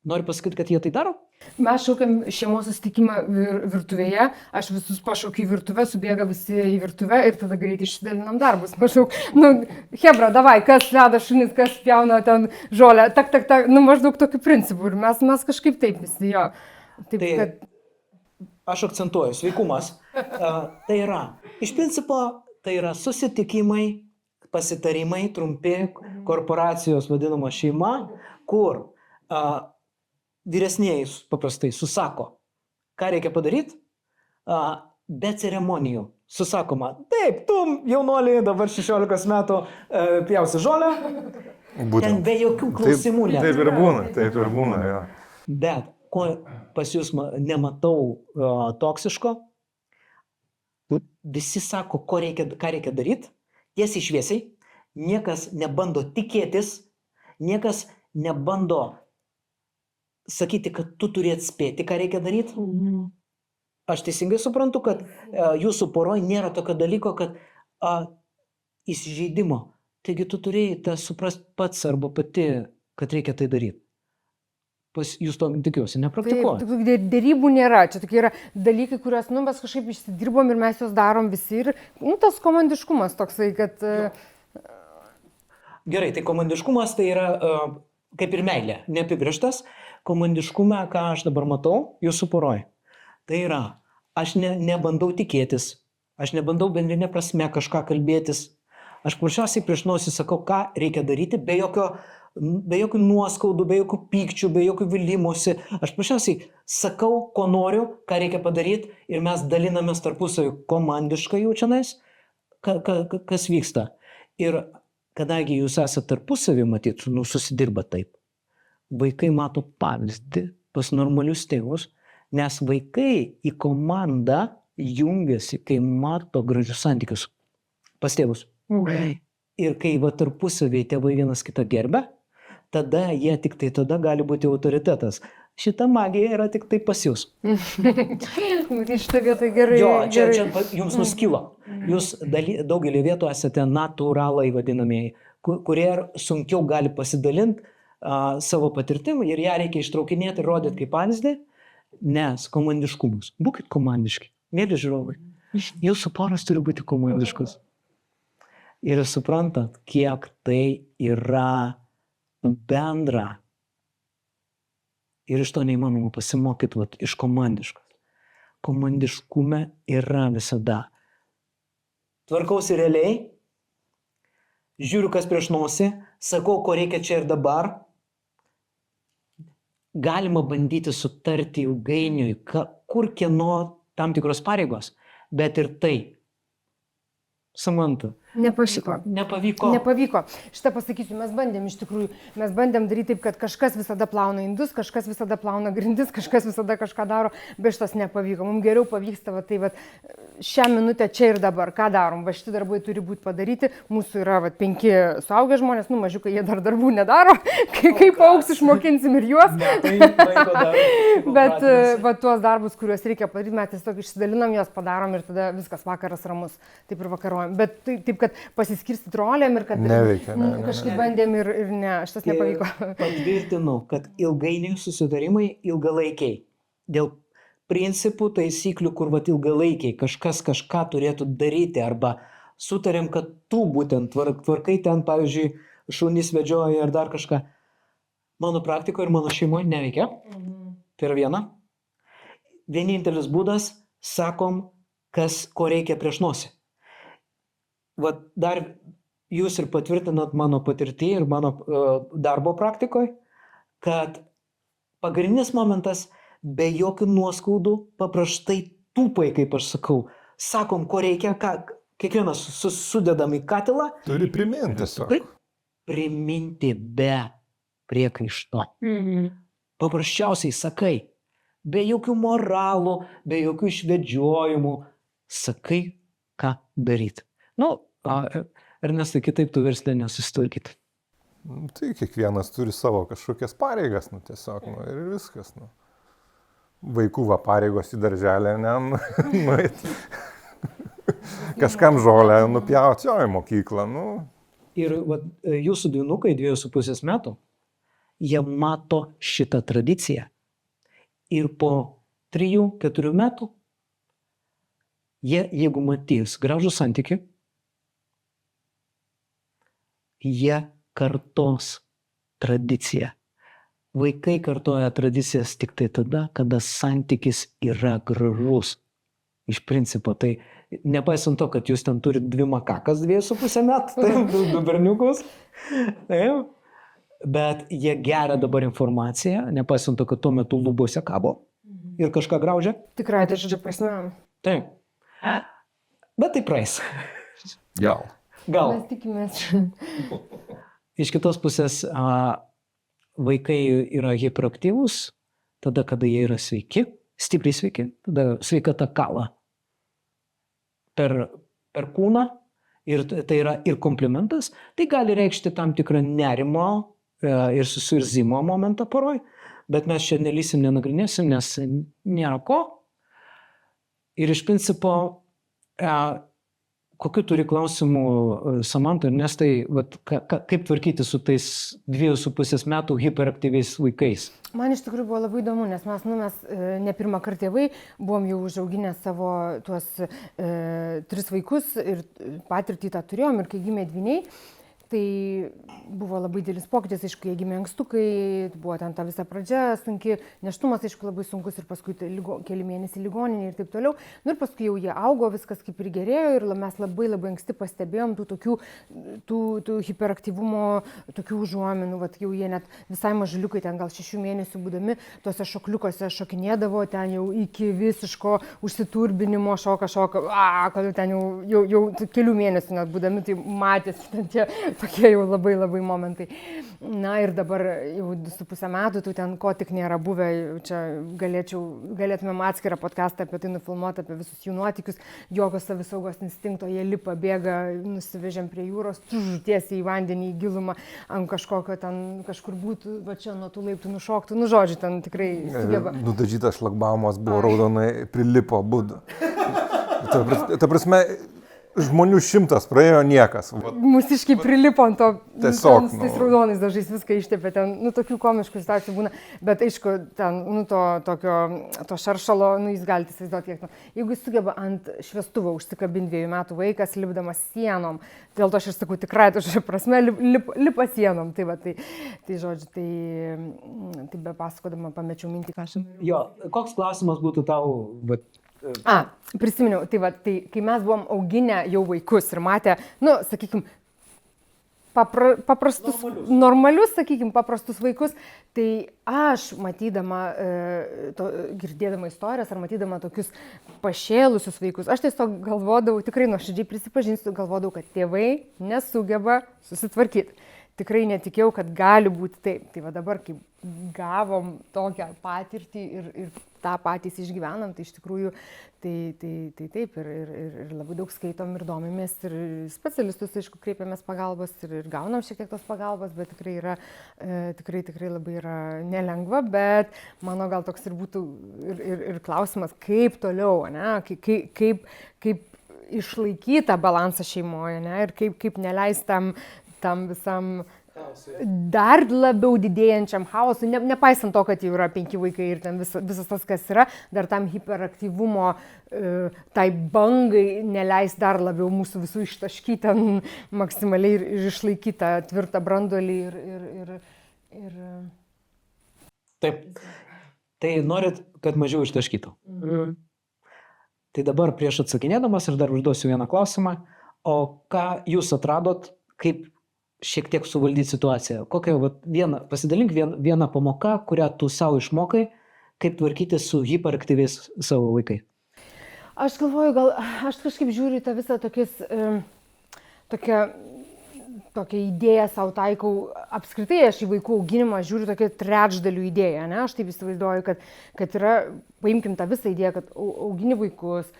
[SPEAKER 1] Noriu pasakyti, kad jie tai daro?
[SPEAKER 2] Mes šaukiam šeimos susitikimą virtuvėje, aš visus pašaukiu į virtuvę, subėga visi į virtuvę ir tada greitai išsidalinam darbus. Maždaug, hebra, davai, kas veda šunis, kas pjauna ten žolę, tak, maždaug tokiu principu. Ir mes kažkaip taip visi, jo. Taip,
[SPEAKER 1] tai
[SPEAKER 2] kad...
[SPEAKER 1] Aš akcentuoju, sveikumas. Tai yra, iš principo, tai yra susitikimai, pasitarimai, trumpi, korporacijos vadinama šeima, kur vyresnieji paprastai susako, ką reikia padaryti, be ceremonijų. Susakoma, taip, tu jaunolį, dabar 16 metų pjausi žolę, ten be jokių klausimų.
[SPEAKER 3] Taip ir būna, jo.
[SPEAKER 1] Bet ko pas jūs nematau toksiško, visi sako, ką reikia daryti, tiesiai šviesiai, niekas nebando tikėtis, niekas nebando sakyti, kad tu turi atspėti, ką reikia daryti. Aš teisingai suprantu, kad jūsų poroj nėra tokio dalyko, kad įsižeidimo. Taigi tu turėjai tą suprast pats arba pati, kad reikia tai daryti. Jūs to tikiuosi, nepraktikuoja.
[SPEAKER 2] Taip, dėrybų nėra. Čia tokie yra dalykai, kuriuos mes kažkaip išsidirbom ir mes juos darom visi. Ir tas komandiškumas toksai, kad...
[SPEAKER 1] Gerai, tai komandiškumas tai yra kaip ir meilė, neapibrėžtas. Komandiškume, ką aš dabar matau jūsų poroj, tai yra, aš nebandau tikėtis, aš nebandau bendrinė prasme kažką kalbėtis, aš paprasčiausiai prieš nosį sakau, ką reikia daryti, be jokių nuoskaudų, be jokių pykčių, be jokių vilimosi, aš paprasčiausiai sakau, ko noriu, ką reikia padaryti ir mes dalinamės tarpusavį komandiškai jaučianais, kas vyksta. Ir kadangi jūs esate tarpusavį, matyt, susidirba taip. Vaikai mato pavyzdį pas normalius tėvus, nes vaikai į komandą jungiasi, kai mato gražius santykius pas tėvus. Ir kai tarpusavį tėvai vienas kitą gerbia, tada jie tik tai tada gali būti autoritetas. Šita magija yra tik tai pas jūs.
[SPEAKER 2] Šitą vietą gerai.
[SPEAKER 1] Jo, čia jums nuskilo. Jūs daugelį vietų esate natūralai vadinamieji, kurie sunkiau gali pasidalinti savo patirtim ir ją reikia ištraukinėti ir rodyti kaip pavyzdį, nes komandiškumus. Būkit komandiški, mėly žiūrovai. Jūsų poras turi būti komandiškus. Ir suprantat, kiek tai yra bendra. Ir iš to neįmanoma pasimokyti iš komandiškos. Komandiškume yra visada. Tvarkausi realiai, žiūriu, kas prieš nosį, sakau, ko reikia čia ir dabar. Galima bandyti sutarti ilgainiui, kur kieno tam tikros pareigos, bet ir tai. Samanta,
[SPEAKER 2] Nepavyko. Šitą pasakysiu, mes bandėm iš tikrųjų, mes bandėm daryti taip, kad kažkas visada plauna indus, kažkas visada plauna grindis, kažkas visada kažką daro, bet šitas nepavyko. Mums geriau pavyksta, va, tai va, šią minutę čia ir dabar, ką darom, va šitie darbai turi būti padaryti, mūsų yra va, 5 suaugę žmonės, mažiukai jie dar darbų nedaro, kaip augs išmokinsim ir juos. Bet va, tuos darbus, kuriuos reikia padaryti, mes tiesiog išsidalinam, juos padarom ir tada viskas vakaras ramus, taip ir vakaruojam. Bet taip, kad pasiskirstyti rolėm ir kad
[SPEAKER 3] neveikia,
[SPEAKER 2] kažkaip bandėm ir ne, šitas nepavyko.
[SPEAKER 1] Patvirtinu, kad ilgainiui susitarimai ilgalaikiai. Dėl principų, taisyklių, kur vat ilgalaikiai kažkas kažką turėtų daryti arba sutarėm, kad tu būtent tvarkai ten, pavyzdžiui, šunys vedžioja ir dar kažką. Mano praktikoje ir mano šeimoje neveikia. Tai yra viena. Vienintelis būdas, sakom, ko reikia prieš nosį. Vat dar jūs ir patvirtinat mano patirtį ir mano darbo praktikoje, kad pagrindinis momentas be jokių nuoskaudų paprastai tūpai, kaip aš sakau, sakom, ko reikia, kiekvienas sudedam į katilą.
[SPEAKER 3] Turi priminti tiesiog.
[SPEAKER 1] Priminti be priekaišto. Paprasčiausiai sakai, be jokių moralų, be jokių išvedžiojimų, sakai, ką daryti. Ernestai, kitaip tu verslė nesusitvarkyti.
[SPEAKER 3] Tai kiekvienas turi savo kažkokias pareigas, tiesiog, ir viskas. Vaikų pareigos į darželę, nueiti. Kažkam žolę nupjauti, į mokyklą,
[SPEAKER 1] Ir jūsų dvynukai 2,5 metų, jie mato šitą tradiciją. Ir po 3-4 metų, jie, jeigu matys gražų santykį, jie kartos tradiciją. Vaikai kartoja tradicijas tik tai tada, kada santykis yra gražus. Iš principo, tai nepaisant to, kad jūs ten turite 2 makakas 2,5 metų, tai 2 berniukus, bet jie geria dabar informaciją, nepaisant to, kad tuo metu lubose kabo ir kažką graužia.
[SPEAKER 2] Tikrai, tai žodžiu prasme.
[SPEAKER 1] Taip. Bet tai praeis.
[SPEAKER 3] Gal.
[SPEAKER 2] Mes tikimės.
[SPEAKER 1] Iš kitos pusės, vaikai yra hiperaktyvūs tada, kada jie yra sveiki, stipriai sveiki, tada sveikata kala per kūną ir tai yra ir komplimentas, tai gali reikšti tam tikrą nerimo ir susirzimo momentą poroj, bet mes čia nelysim, nenagrinėsim, nes nėra ko. Ir iš principo, kokiu turi klausimų Samanta ir Ernestai, kaip tvarkyti su tais 2,5 metų hiperaktyviais vaikais?
[SPEAKER 2] Man iš tikrųjų buvo labai įdomu, nes mes ne pirmą kartą tėvai buvom jau užauginę savo tuos 3 vaikus ir patirtį tą turėjom ir kai gimė dvyniai, tai buvo labai didelis pokytis, aišku, jie gimė ankstukai, buvo ten ta visa pradžia sunki, nėštumas, aišku, labai sunkus ir paskui keli mėnesiai ligoninė ir taip toliau. Ir paskui jau jie augo, viskas kaip ir gerėjo ir mes labai anksti pastebėjom tų hiperaktyvumo, tokių užuominų, jau jie net visai mažuliukai, ten gal 6 mėnesių būdami, tuose šokliukose šokinėdavo, ten jau iki visiško užsiturbinimo šoka, kad ten jau kelių mėnesių net būdami, tai matėsi ten tie tokie jau labai momentai. Na ir dabar jau 2,5 metų, tu ten ko tik nėra buvę, čia galėtumėm atskirą podcastą apie tai nufilmuoti, apie visus jų nuotykius, jokio savisaugos instinkto, jie lipa, bėga, nusivežėm prie jūros, tiesiai į vandenį, į gilumą, ant kažkokio ten kažkur būtų, va čia nuo tų laiptų nušoktų, žodžiu, ten tikrai sugeba.
[SPEAKER 3] Nudažytas šlagbaumas buvo raudonai, prilipo būdu. Ta prasme, žmonių 100 praėjo niekas.
[SPEAKER 2] Mūsiškai prilipo ant to,
[SPEAKER 3] tiesiog,
[SPEAKER 2] su tais raudonais dažais viską ištepė, ten, tokių komiškų situacijų būna, bet aišku, ten, to šaršalo, jūs galite įsivaizduoti, kiek, jeigu jis sugeba ant šviestuvo užsikabinti 2 metų vaikas, lipdamas sienom, dėl to aš ir sakau, tikrai, prasme, lipa sienom, tai žodžiu, tai be pasakodama pamečiau mintį, ką aš.
[SPEAKER 1] Jo, koks klausimas būtų tau,
[SPEAKER 2] prisiminiau, tai kai mes buvom auginę jau vaikus ir matę, sakykime, paprastus, normalius, sakykime, paprastus vaikus, tai aš matydama, girdėdama istorijas ar matydama tokius pašėlusius vaikus, aš tiesiog galvodavau, tikrai nuoširdžiai prisipažinsiu, galvodavau, kad tėvai nesugeba susitvarkyti. Tikrai netikėjau, kad gali būti taip. Tai va dabar, kai gavom tokią patirtį ir tą patys išgyvenam, tai iš tikrųjų, tai taip, ir labai daug skaitom ir domimės, ir specialistus, aišku, kreipiamės pagalbos ir gaunam šiek tiek tos pagalbos, bet tikrai yra, tikrai labai yra nelengva, bet mano gal toks ir būtų ir klausimas, kaip toliau, ne, kaip išlaikyti tą balansą šeimoje, ne, ir kaip neleistam tam visam dar labiau didėjančiam chaosui, nepaisant to, kad jau yra 5 vaikai ir ten visas tas, kas yra, dar tam hiperaktyvumo, tai bangai neleis dar labiau mūsų visų ištaškyti ten maksimaliai ir išlaikyti tą tvirtą branduolį ir...
[SPEAKER 1] Taip. Tai norit, kad mažiau ištaškytų. Tai dabar prieš atsakinėdamas aš dar užduosiu vieną klausimą. O ką jūs atradot, kaip šiek tiek suvaldyti situaciją? Kokią pasidalink vieną pamoką, kurią tu savo išmokai, kaip tvarkyti su hiperaktyviais savo vaikai?
[SPEAKER 2] Aš galvoju, aš kažkaip žiūriu tą visą tokią idėją savo taikau. Apskritai aš į vaikų auginimą žiūriu tokią trečdalių idėją, ne? Aš taip įsivaizduoju, kad yra, paimkim tą visą idėją, kad augini vaikus,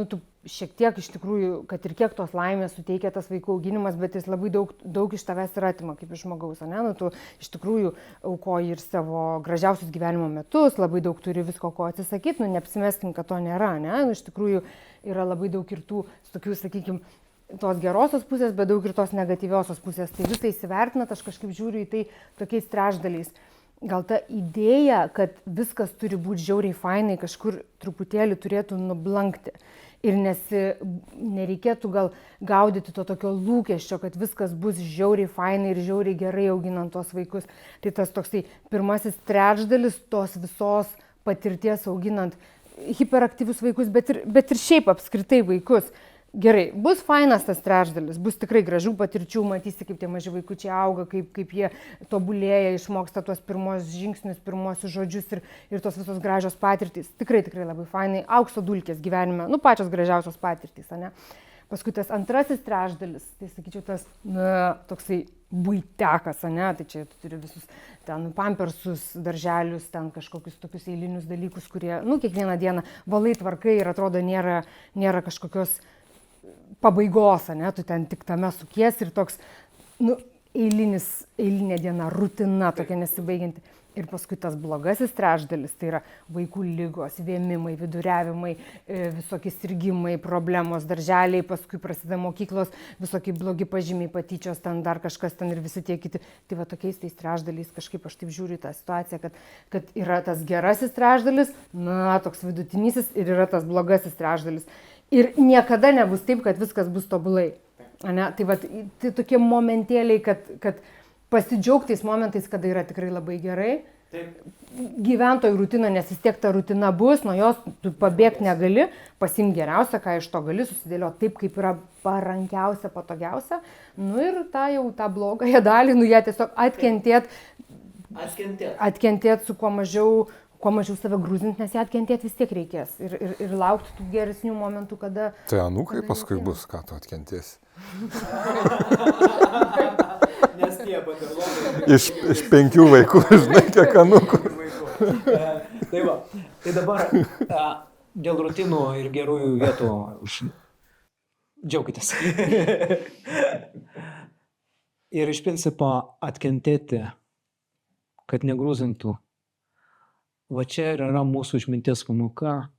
[SPEAKER 2] tu šiek tiek iš tikrųjų, kad ir kiek tos laimės suteikia tas vaikų auginimas, bet jis labai daug iš tavęs ir atima kaip iš žmogaus, ne? Tu iš tikrųjų aukoji ir savo gražiausius gyvenimo metus, labai daug turi visko, ko atsisakyti, neapsimeskim, kad to nėra, ne? Iš tikrųjų yra labai daug ir tų, tokių, sakykime, tos gerosios pusės, bet daug ir tos negatyviosios pusės. Tai visai įsivertinat, aš kažkaip žiūriu į tai tokiais trečdaliais. Gal ta idėja, kad viskas turi būti žiauriai fainai, kažkur truputėlį turėtų nublankti. Ir nereikėtų gal gaudyti to tokio lūkesčio, kad viskas bus žiauriai fainai ir žiauriai gerai auginant tos vaikus. Tai tas toksai pirmasis trečdalis tos visos patirties auginant hiperaktyvius vaikus, bet ir šiaip apskritai vaikus. Gerai, bus fainas tas trečdalis, bus tikrai gražių patirčių, matysi, kaip tie maži vaikučiai auga, kaip jie tobulėja, išmoksta tuos pirmos žingsnius, pirmosius žodžius ir tos visos gražios patirtys. Tikrai labai fainai, aukso dulkės gyvenime, pačios gražiausios patirtys, ne? Paskui tas antrasis trečdalis, tai sakyčiau, tas toksai buitekas, ne? Tai čia tu turi visus ten pampersus, darželius, ten kažkokius tokius eilinius dalykus, kurie, kiekvieną dieną valai tvarkai ir atrodo nėra kažkokios pabaigos, ne, tu ten tik tame sukies ir toks, eilinė diena, rutina tokia nesibaigianti. Ir paskui tas blogasis trečdalis, tai yra vaikų ligos, vėmimai, viduriavimai, visokie sirgimai, problemos, darželiai, paskui prasideda mokyklos, visokie blogi pažymiai, patyčios, ten dar kažkas ten ir visi tie kiti. Tai va tokiais tais trečdaliais kažkaip aš taip žiūriu į tą situaciją, kad yra tas gerasis trečdalis, toks vidutinysis ir yra tas blogasis trečdalis. Ir niekada nebus taip, kad viskas bus tobulai. Ne? Tai va, tai tokie momentėliai, kad pasidžiaugtais momentais, kada yra tikrai labai gerai. Taip. Gyventojų rutina, nes vis tiek ta rutina bus, nuo jos tu pabėgti negali, pasim geriausia, ką iš to gali susidėlioti taip, kaip yra parankiausia, patogiausia. Ir tą blogąją dalį, ją tiesiog atkentėt su kuo mažiau save grūzint, nes ją atkentėti vis tiek reikės. Ir laukti tų geresnių momentų, kada...
[SPEAKER 3] Tai anūkai paskui bus, ką tu atkentėsi.
[SPEAKER 1] Nes tie batalionai...
[SPEAKER 3] Iš 5 vaikų, žinai, kiek anūkų.
[SPEAKER 1] Tai va, tai dabar dėl rutinų ir gerųjų vietų džiaukitės. Ir iš principo atkentėti, kad negrūzintų. Va čia yra mūsų išminties pamoka.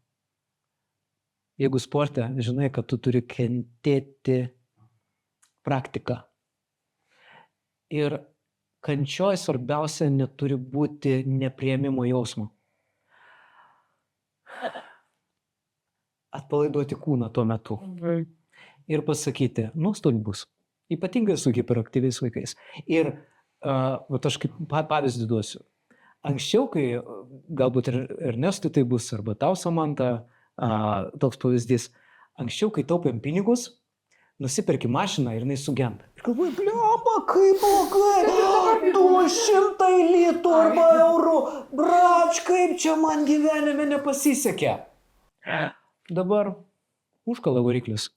[SPEAKER 1] Jeigu sporte, žinai, kad tu turi kentėti praktiką. Ir kančioj svarbiausia neturi būti nepriėmimo jausmo. Atpalaiduoti kūną tuo metu. Ir pasakyti, nuostolių bus. Ypatingai su hiperaktyviais vaikais. Ir aš kaip pavyzdį duosiu. Anksčiau, kai galbūt ir Ernestui tai bus, arba tau, Samanta, toks pavyzdys, anksčiau, kai taupėm pinigus, nusiperki mašiną ir jinai sugenda. Ir galvoju, bliamba, kaip blogai, 200 litų arba eurų, brač, kaip čia man gyvenime nepasisekė. Dabar užkala variklis.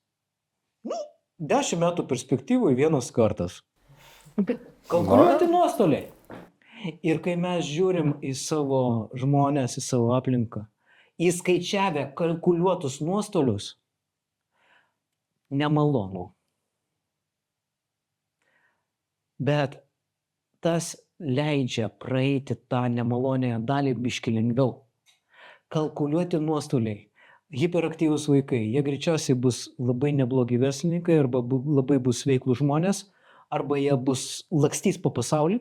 [SPEAKER 1] 10 metų perspektyvui vienas kartas. Kalkuliuoti nuostoliai. Ir kai mes žiūrim į savo žmonės, į savo aplinką, įskaičiavę kalkuliuotus nuostolius, nemalonu. Bet tas leidžia praeiti tą nemalonėją dalį biškį lengviau. Kalkuliuoti nuostoliai. Hiperaktyvūs vaikai, jie greičiausiai bus labai neblogi verslininkai, arba labai bus veiklų žmonės, arba jie bus lakstys po pasaulį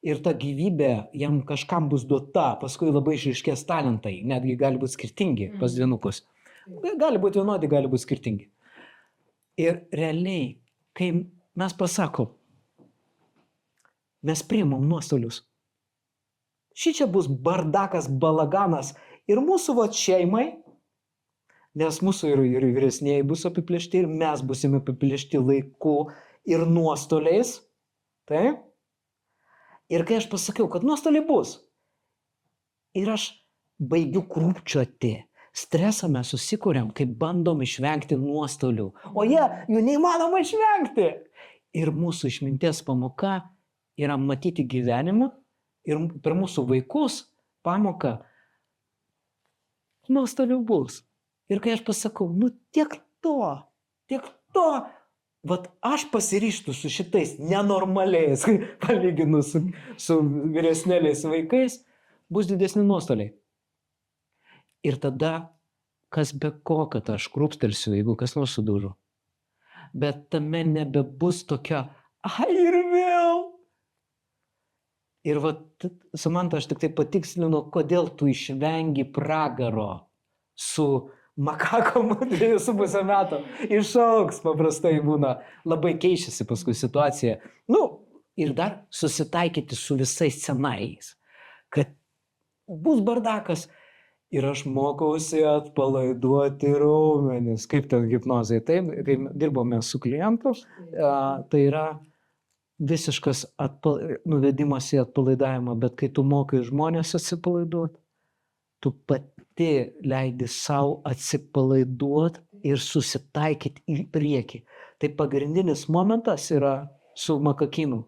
[SPEAKER 1] ir ta gyvybė jam kažkam bus duota, paskui labai išryškės talentai, netgi gali būti skirtingi pas vienukus. Gali būti vienodi, gali būti skirtingi. Ir realiai, kai mes pasakom, mes priimam nuostolius. Šičia bus bardakas, balaganas ir mūsų šeimai, nes mūsų ir vyresnėjai bus apiplėšti ir mes busime apiplėšti laiku ir nuostoliais. Taip? Ir kai aš pasakiau, kad nuostoliai bus, ir aš baigiu krūpčioti, stresą mes susikuriam, kai bandom išvengti nuostolių, o jų neįmanoma išvengti. Ir mūsų išminties pamoka yra matyti gyvenimą ir per mūsų vaikus pamoką nuostolių bus. Ir kai aš pasakau, tiek to, vat aš pasiryštų su šitais nenormaliais, palyginus su vyresnėliais vaikais, bus didesni nuostoliai. Ir tada, kas be ko, kad aš krūpstelsiu, jeigu kas nors sudužo. Bet tame nebebus tokia, ir vėl. Ir vat, Samanta, aš tik tai patikslinu, kodėl tu išvengi pragaro su makakom 2,5 metų. Išaugs paprastai būna, labai keičiasi paskui situacija. Ir dar susitaikyti su visais scenarijais, kad bus bardakas. Ir aš mokausi atpalaiduoti raumenis. Kaip ten hipnozai? Taip, kai dirbome su klientu, tai yra visiškas nuvedimas į atpalaidavimą, bet kai tu mokai žmonės atsipalaiduoti, tu pati leidi savo atsipalaiduoti ir susitaikyti į priekį. Tai pagrindinis momentas yra su makakinu.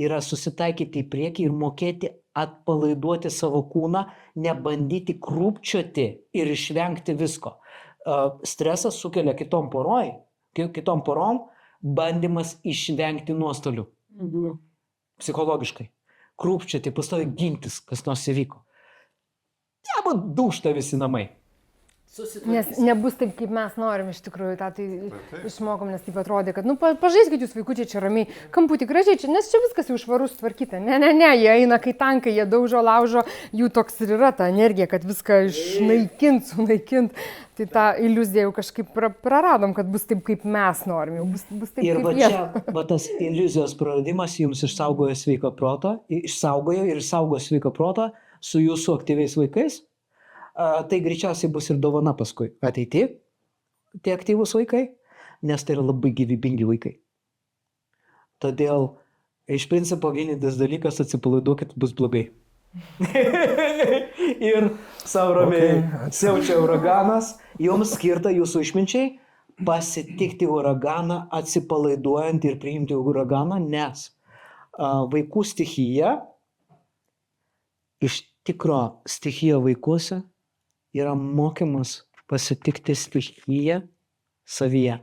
[SPEAKER 1] Yra susitaikyti į priekį ir mokėti atpalaiduoti savo kūną, nebandyti krūpčioti ir išvengti visko. Stresas sukelia kitom porom bandymas išvengti nuostolių. Psichologiškai. Krūpčioti, pastovi gintis, kas nors įvyko. Jeigu dūžta visi namai.
[SPEAKER 2] Nes nebus taip, kaip mes norim iš tikrųjų, tai išmokom, nes taip atrodė, kad pažaiskit jūs vaikučiai čia ramiai, kamputį gražiai čia, nes čia viskas jau švarus tvarkyta. Ne, jie eina kai tankai, jie daužo, laužo, jų toks ir yra ta energija, kad viską išnaikint, sunaikint. Tai tą iliuziją jau kažkaip praradom, kad bus taip, kaip mes norim, jau bus taip,
[SPEAKER 1] ir
[SPEAKER 2] kaip jie.
[SPEAKER 1] Ir va tas iliuzijos praradimas jums išsaugojo sveiką protą, išsaugojo ir išsaugo sveiką protą su jūsų aktyviais vaikais. Tai greičiausiai bus ir dovana paskui ateity, tie aktyvūs vaikai, nes tai yra labai gyvybingi vaikai. Todėl iš principo vienintelis dalykas atsipalaiduokit, bus blogai. Ir savo ramiai siaučia uraganas, jums skirta jūsų išminčiai pasitikti uraganą, atsipalaiduojant ir priimti uraganą, nes vaikų stichija, iš tikro stichija vaikuose, yra mokymas pasitikti stichiją savyje.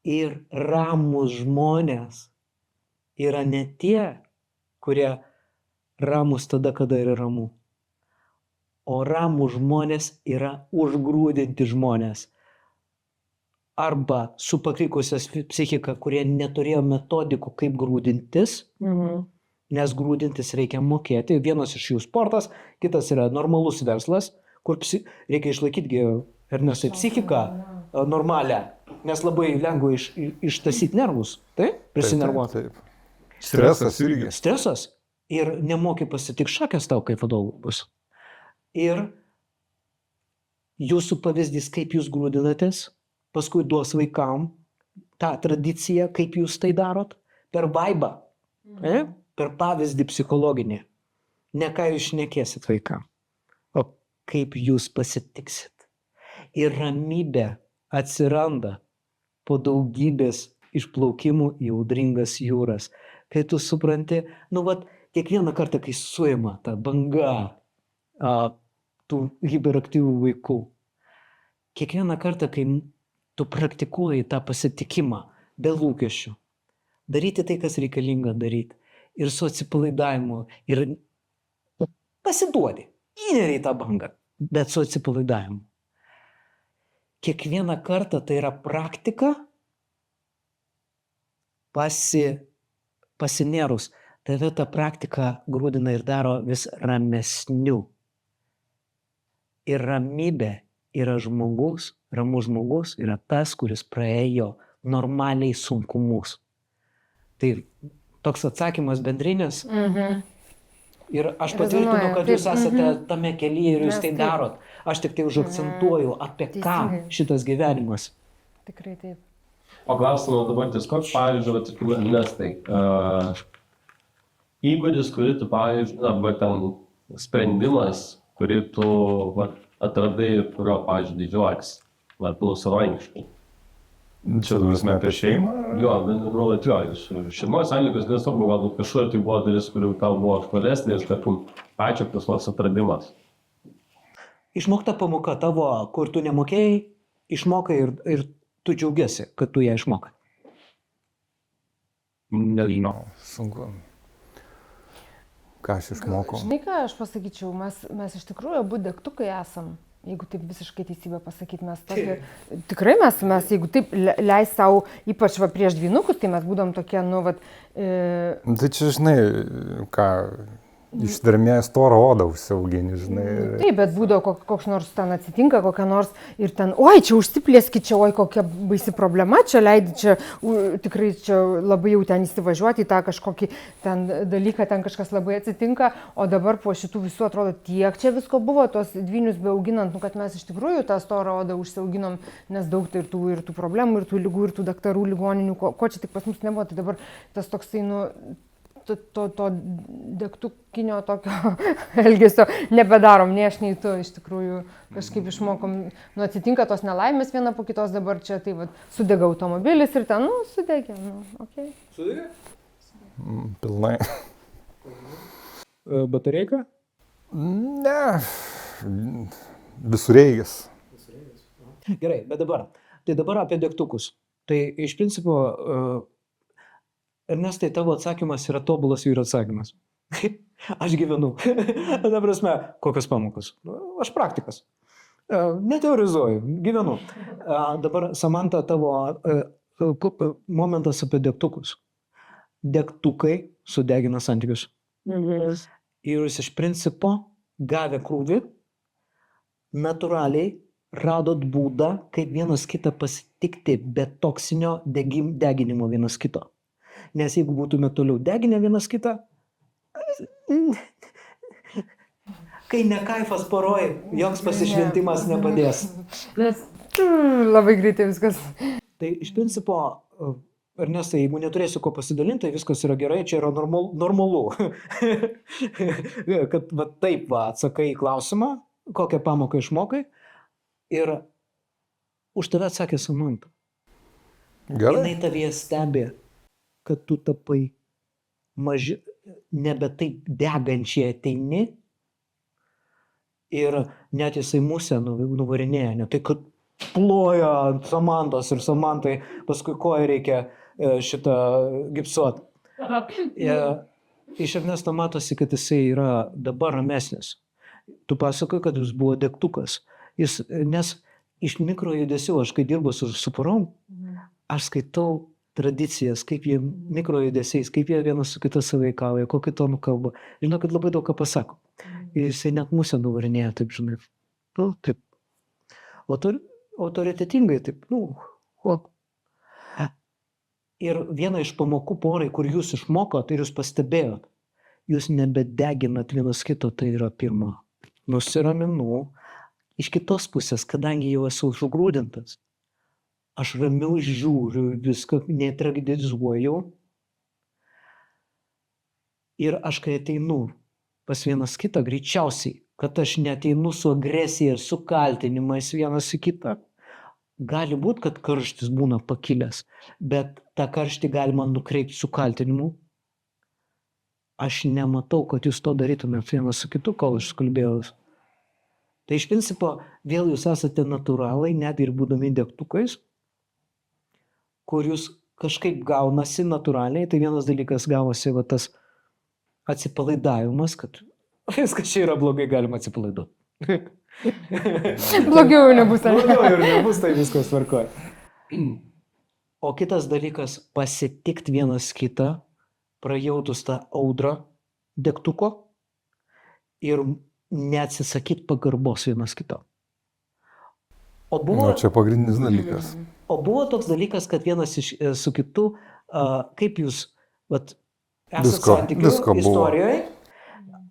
[SPEAKER 1] Ir ramūs žmonės yra ne tie, kurie ramūs tada, kada yra ramu. O ramūs žmonės yra užgrūdinti žmonės. Arba su pakrikusias psichika, kurie neturėjo metodikų, kaip grūdintis. Nes grūdintis reikia mokėti. Vienas iš jų sportas, kitas yra normalus verslas, kur reikia išlaikyti Ernestai psichiką normalią, nes labai lengva ištasyti nervus. Taip? Prisinervuoti.
[SPEAKER 3] Taip. Stresas irgi.
[SPEAKER 1] Stresas. Ir nemoki pasitikti šakės tau, kaip vadovų bus. Ir jūsų pavyzdys, kaip jūs grūdinatės, paskui duos vaikam tą tradiciją, kaip jūs tai darot, per vaibą, per pavyzdį psichologinį. Ne ką jūs šnekėsit vaikam, o kaip jūs pasitiksit. Ir ramybė atsiranda po daugybės išplaukimų į audringas jūras. Kai tu supranti, kiekvieną kartą, kai suima ta banga tų hiperaktyvių vaikų, kiekvieną kartą, kai tu praktikuoji tą pasitikimą be lūkesčių, daryti tai, kas reikalinga daryti, ir su atsipalaidavimu, ir pasiduodi, įneri į tą bangą, bet su atsipalaidavimu. Kiekvieną kartą tai yra praktika pasinėrus. Tave ta praktika grūdina ir daro vis ramesniu. Ir ramybė yra žmogus, ramus žmogus yra tas, kuris praėjo normaliai sunkumus. Tai toks atsakymas bendrinis. Ir aš patvirtinu, kad jūs esate tame kelyje ir jūs tai darot. Aš tik tai užakcentuoju, apie ką šitas gyvenimas.
[SPEAKER 2] Tikrai taip.
[SPEAKER 4] O klausimas dabar tiesiog, pavyzdžiui, Ernestai, įgūdis, kurį tu, pavyzdžiui, arba ten sprendimas, kurį tu atradai ir kurio, pavyzdžiui, didžiuojas, savarankiškai.
[SPEAKER 3] Čia turime apie šeimą?
[SPEAKER 4] Jo, šeimos santykius nesvarbu, galbūt kažkur tai buvo dalis, kurių tau buvo aktualesnė ir, tarkim, pačio kažkoks atradimas.
[SPEAKER 1] Išmokta pamoka tavo, kur tu nemokėjai, išmokai ir tu džiaugiasi, kad tu ją išmokai.
[SPEAKER 3] Nežinau, sunku. Ką aš išmokau?
[SPEAKER 2] Žinai, ką aš pasakyčiau, mes iš tikrųjų abu degtukai esam. Jeigu taip visiškai teisybę pasakyti, mes tokie, tikrai mes, jeigu taip leis savo, ypač prieš dvynukus, tai mes būdom tokie,
[SPEAKER 3] Tai čia, žinai, ką, ištvermė storą odą užsiaugini, žinai.
[SPEAKER 2] Taip, bet būdavo koks nors ten atsitinka, kokia nors ir ten, oi, čia užsiplėski, čia, oi, kokia baisi problema, čia leidi, čia tikrai čia labai jau ten įsivažiuoti į tą kažkokį ten dalyką, ten kažkas labai atsitinka, o dabar po šitų visų atrodo tiek čia visko buvo, tos dvynius beauginant, kad mes iš tikrųjų tą storą odą užsiauginom, nes daug tai ir tų problemų, ir tų lygų, ir tų daktarų, ligoninių, ko čia tik pas mus nebuvo, tai dabar tas toksai, to degtukinio tokio elgesio nebedarom, nei aš, nei tu, iš tikrųjų kažkaip išmokom, atsitinka tos nelaimės viena po kitos, dabar čia tai sudega automobilis ir ten, sudegė, okei.
[SPEAKER 1] Sudegė?
[SPEAKER 3] Pilnai.
[SPEAKER 1] Batareika?
[SPEAKER 3] Ne, visureigis.
[SPEAKER 1] Gerai, bet dabar apie degtukus. Tai iš principo, Ernestai, tavo atsakymas yra tobulas vyro atsakymas. Aš gyvenu. Ta prasme, kokios pamokos? Aš praktikas. Neteorizuoju, gyvenu. Dabar, Samanta, tavo momentas apie degtukus. Degtukai sudegina santykius. Ir jūs iš principo, gavę krūvį, natūraliai radot būdą, kaip vienas kitą pasitikti be toksinio deginimo vienas kito. Nes jeigu būtume toliau deginę vienas kitą, kai ne kaifas poroj, joks pasišventimas nepadės.
[SPEAKER 2] Labai greitai viskas.
[SPEAKER 1] Tai iš principo, Ernestai, jeigu neturėsiu ko pasidalinti, tai viskas yra gerai, čia yra normalu. Kad taip atsakai į klausimą, kokią pamoką išmokai, ir už tave atsakė Samanta.
[SPEAKER 3] Gerai.
[SPEAKER 1] Jinai tavėje stebi, kad tu tapai nebe taip degančiai ateini ir net jisai musę nuvarinėja, ne tai, kad ploja ant Samantos ir Samantai paskui koją reikia šitą gipsuot. Iš Ernesto matosi, kad jisai yra dabar ramesnis. Tu pasakoji, kad jis buvo degtukas. Nes iš mikrojudesių, aš kai dirbu su porom, aš skaitau tradicijas, kaip jie mikrojudesiais, kaip jie vienas su kitas sąveikauja, kokį tonų kalba. Žinau, kad labai daug ką pasako. Ir jisai net musę nuvarinėja, taip žinai. Taip. Autoritetingai, taip. Ir viena iš pamokų porai, kur jūs išmokot ir jūs pastebėjot, jūs nebedeginat vienas kito, tai yra pirma. Nusiraminu. Iš kitos pusės, kadangi jau esu užgrūdintas, aš ramiau žiūriu viską, netragedizuoju. Ir aš kai ateinu pas vienas kitą, greičiausiai, kad aš neateinu su agresija ir su kaltinimais vienas į kitą. Gali būti, kad karštis būna pakilęs, bet tą karštį galima nukreipti su kaltinimu. Aš nematau, kad jūs to darytumėt vienas su kitu, kol aš kalbėjau. Tai iš principo, vėl jūs esate natūralai, net ir būdami degtukais, kur jūs kažkaip gaunasi natūraliai. Tai vienas dalykas gavosi va tas atsipalaidavimas, kad viskas čia yra blogai, galima atsipalaiduoti.
[SPEAKER 2] Blogiau jau nebus.
[SPEAKER 1] Blogiau ir nebus, tai viskas tvarkoja. O kitas dalykas - pasitikti vienas kitą, prajautus tą audrą degtuko ir neatsisakyti pagarbos vienas kito. O buvo,
[SPEAKER 3] Čia pagrindinis dalykas.
[SPEAKER 1] o buvo toks dalykas, kad vienas su kitu, kaip jūs esate santykių
[SPEAKER 3] Visko buvo.
[SPEAKER 1] istorijoje,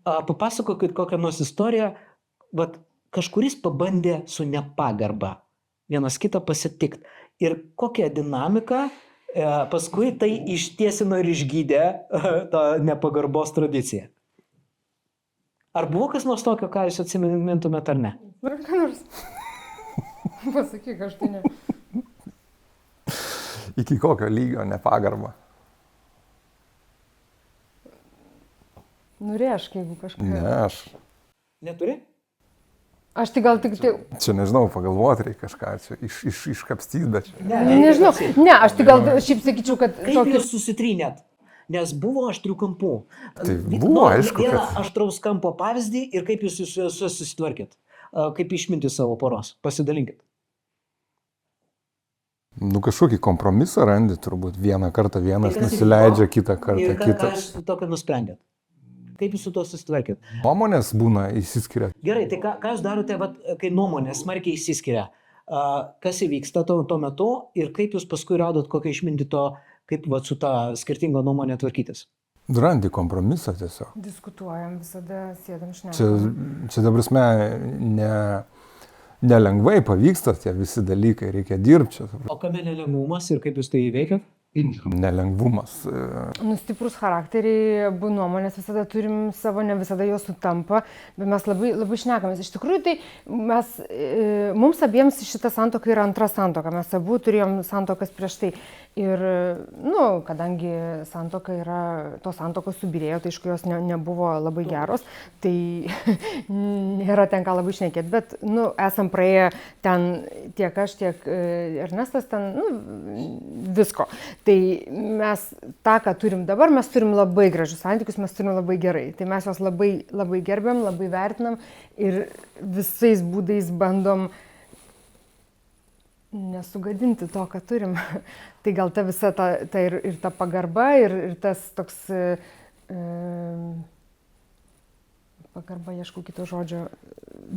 [SPEAKER 1] papasakokit kokią nors istoriją, kažkuris pabandė su nepagarba vienas kitą pasitikti. Ir kokią dinamiką paskui tai ištiesino ir išgydė tą nepagarbos tradiciją. Ar buvo kas nors tokio, ką jūs atsimintumėt ar ne?
[SPEAKER 2] Ką nors. Pasakyk, aš tai ne.
[SPEAKER 3] Iki kokio lygio nepagarba?
[SPEAKER 2] Nurėšk, jeigu kažką.
[SPEAKER 3] Ne, aš
[SPEAKER 1] Neturi?
[SPEAKER 2] Aš tai gal tik...
[SPEAKER 3] čia nežinau, pagalvoti reikia kažką, čia iškapstyti, bet čia.
[SPEAKER 2] Nežinau. Ne, aš tai gal šiaip sakyčiau, kad...
[SPEAKER 1] Kaip jūs susitrynėt? Nes buvo aštrių kampų.
[SPEAKER 3] Tai buvo, aišku,
[SPEAKER 1] Vieną
[SPEAKER 3] kad-
[SPEAKER 1] aštraus kampo pavyzdį ir kaip jūs su juo susitvarkėt. Kaip išminti savo poros. Pasidalinkit.
[SPEAKER 3] Nu, kažkokį kompromisą randi turbūt. Vieną kartą vienas
[SPEAKER 1] Tai kas
[SPEAKER 3] nusileidžia,
[SPEAKER 1] įvyko?
[SPEAKER 3] kitą kartą
[SPEAKER 1] Ir ką
[SPEAKER 3] kitas.
[SPEAKER 1] jūs tokio nusprendėt? Kaip jūs su to susitvarkėt?
[SPEAKER 3] Nuomonės būna įsiskiria.
[SPEAKER 1] Gerai, tai ką jūs darote, kai nuomonės smarkiai išsiskiria? Kas įvyksta tuo metu ir kaip jūs paskui radot kokią išmintį to, kaip su tą skirtingą nuomonę tvarkytis?
[SPEAKER 3] Randi kompromisą tiesiog.
[SPEAKER 2] Diskutuojam, visada sėdam
[SPEAKER 3] Čia,
[SPEAKER 2] šnekam.
[SPEAKER 3] čia ta prasme, nelengvai pavyksta tie visi dalykai, reikia dirbti.
[SPEAKER 1] O kame nelengvumas ir kaip jūs tai įveikėt?
[SPEAKER 3] Nelengvumas.
[SPEAKER 2] Nu, stiprus charakteriai, abu nuomonės visada turim savo, ne visada jos sutampa, bet mes labai, labai šnekamės. Iš tikrųjų, tai mums abiems šita santuoka yra antra santuoka, mes abu turėjom santuokas prieš tai. Ir, kadangi santuoka yra, tos santuokos subirėjo, tai iš kurios nebuvo labai geros, tai nėra ten ką labai šnekėti, bet, esam praėję ten tiek aš, tiek Ernestas, ten, visko. Tai mes tą, ką turim dabar, mes turim labai gražius santykius, mes turim labai gerai. Tai mes juos labai, labai gerbiam, labai vertinam ir visais būdais bandom nesugadinti to, ką turim. Tai gal ta visa ta ir ta pagarba ir tas toks pagarba, ieškau kito žodžio,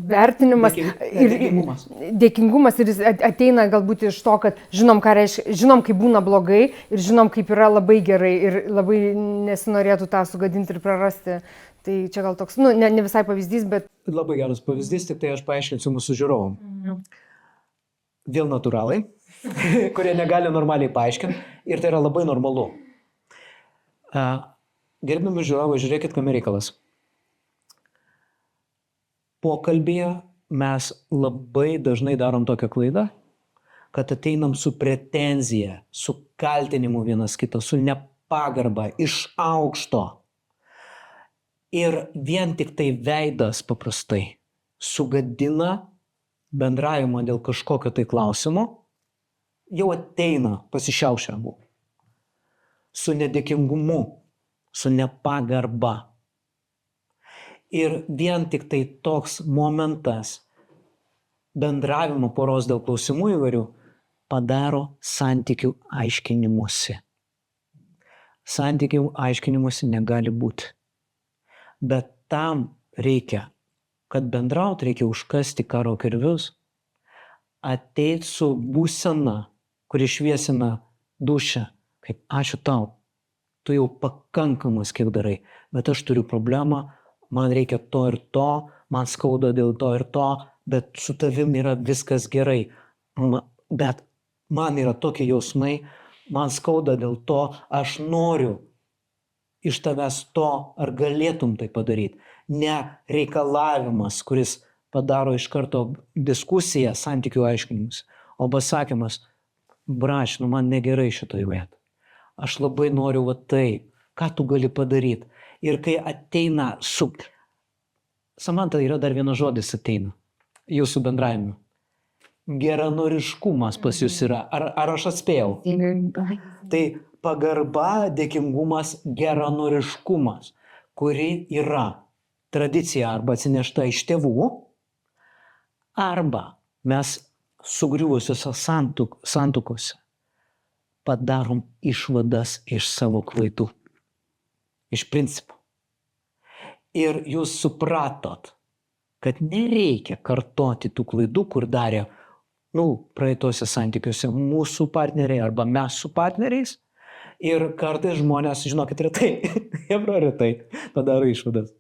[SPEAKER 2] vertinimas
[SPEAKER 1] Dėkingumas.
[SPEAKER 2] Dėkingumas ir jis ateina galbūt iš to, kad žinom, ką reiškia, žinom, kaip būna blogai ir žinom, kaip yra labai gerai ir labai nesinorėtų tą sugadinti ir prarasti. Tai čia gal toks, ne visai pavyzdys, bet...
[SPEAKER 1] Labai geras pavyzdys, tik tai aš paaiškinsiu mūsų žiūrovom. Vėl natūralai, kurie negali normaliai paaiškinti ir tai yra labai normalu. Gerbiami žiūrovai, žiūrėkit, kame reikalas. Pokalbėje mes labai dažnai darom tokią klaidą, kad ateinam su pretenzija, su kaltinimu vienas kito, su nepagarba, iš aukšto. Ir vien tik tai veidas paprastai sugadina bendravimą dėl kažkokio tai klausimo, jau ateina pasišiaušę abu. Su nedėkingumu, su nepagarba. Ir vien tik tai toks momentas bendravimo poros dėl klausimų įvairių padaro santykių aiškinimuose. Santykių aiškinimuose negali būti. Bet tam reikia, kad bendraut, reikia užkasti karo kirvius, ateit su būsena, kuri šviesina dušą, kaip ačiū tau, tu jau pakankamas kiek darai, bet aš turiu problemą, man reikia to ir to, man skauda dėl to ir to, bet su tavim yra viskas gerai. Bet man yra tokie jausmai, man skauda dėl to, aš noriu iš tavęs to, ar galėtum tai padaryti. Ne reikalavimas, kuris padaro iš karto diskusiją, santykių aiškinimus, o pasakymas, braš, man negerai šitoj vietoj. Aš labai noriu va tai, ką tu gali padaryti. Ir kai ateina Samanta, yra dar vienas žodis ateina jūsų bendravime. Geranoriškumas pas jūs yra. Ar aš atspėjau? Tai pagarba, dėkingumas, geranoriškumas, kuri yra tradicija arba atsinešta iš tėvų, arba mes sugriuvusiuose santuokose padarom išvadas iš savo klaidų. Iš principo. Ir jūs supratot, kad nereikia kartoti tų klaidų, kur darė praeitose santykiuose mūsų partneriai arba mes su partneriais. Ir kartais žmonės, žinokit, retai padaro išvadas.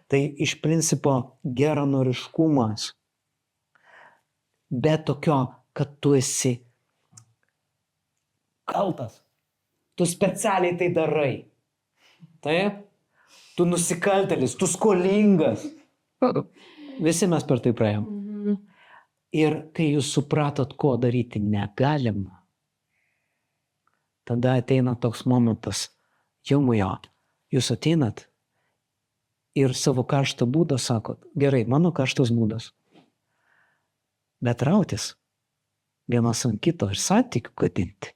[SPEAKER 1] Tai iš principo geranoriškumas, bet tokio, kad tu esi kaltas. Tu specialiai tai darai. Taip? Tu nusikaltėlis, tu skolingas. Visi mes per tai praėjom. Ir kai jūs supratot, ko daryti negalima, tada ateina toks momentas, jo, jūs ateinat ir savo karštą būdą sakot, gerai, mano karštas būdas, bet rautis vienas ant kito ir santykių gadinti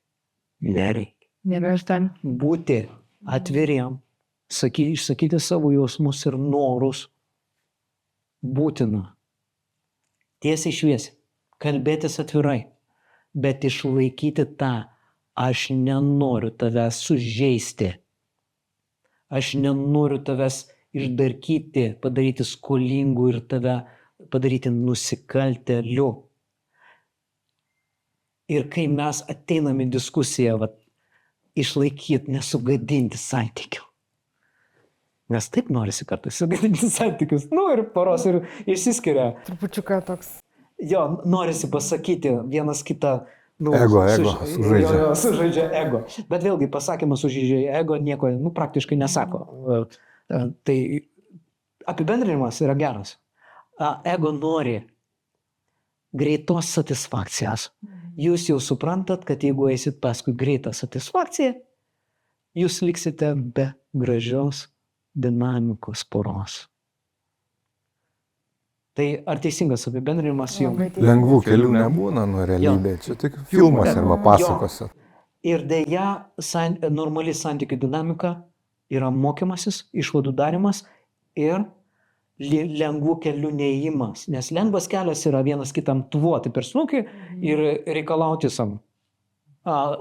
[SPEAKER 1] nereikia.
[SPEAKER 2] Nebežtam.
[SPEAKER 1] Būti atviriem, išsakyti savo jausmus ir norus būtina. Tiesiai šviesiai, kalbėtis atvirai, bet išlaikyti tą, aš nenoriu tavęs sužeisti, aš nenoriu tavęs išdarkyti, padaryti skolingų ir tave padaryti nusikaltėliu. Ir kai mes ateiname į diskusiją, išlaikyti, nesugadinti santykių. Nes taip norisi kartais sugadinti santykius. Ir poros ir išsiskiria.
[SPEAKER 2] Trupučiuką toks.
[SPEAKER 1] Jo, norisi pasakyti vienas kitą.
[SPEAKER 3] Ego, sužaidžia.
[SPEAKER 1] Sužaidžia ego. Bet vėlgi pasakymas sužaidžia ego nieko, praktiškai nesako. Tai apibendrinimas yra geras. Ego nori greitos satisfakcijos. Jūs jau suprantat, kad jeigu eisit paskui greitą satisfakciją, jūs liksite be gražios dinamikos poros. Tai ar teisingas apibendrinimas jums?
[SPEAKER 3] Lengvų kelių nebūna realybė, čia tik filmuose arba pasakose.
[SPEAKER 1] Ir dėja, normali santykių dinamika yra mokymasis, išvadų darimas ir lengvų kelių neįimas. Nes lengvas kelias yra vienas kitam tvoti per snukį ir reikalauti savo.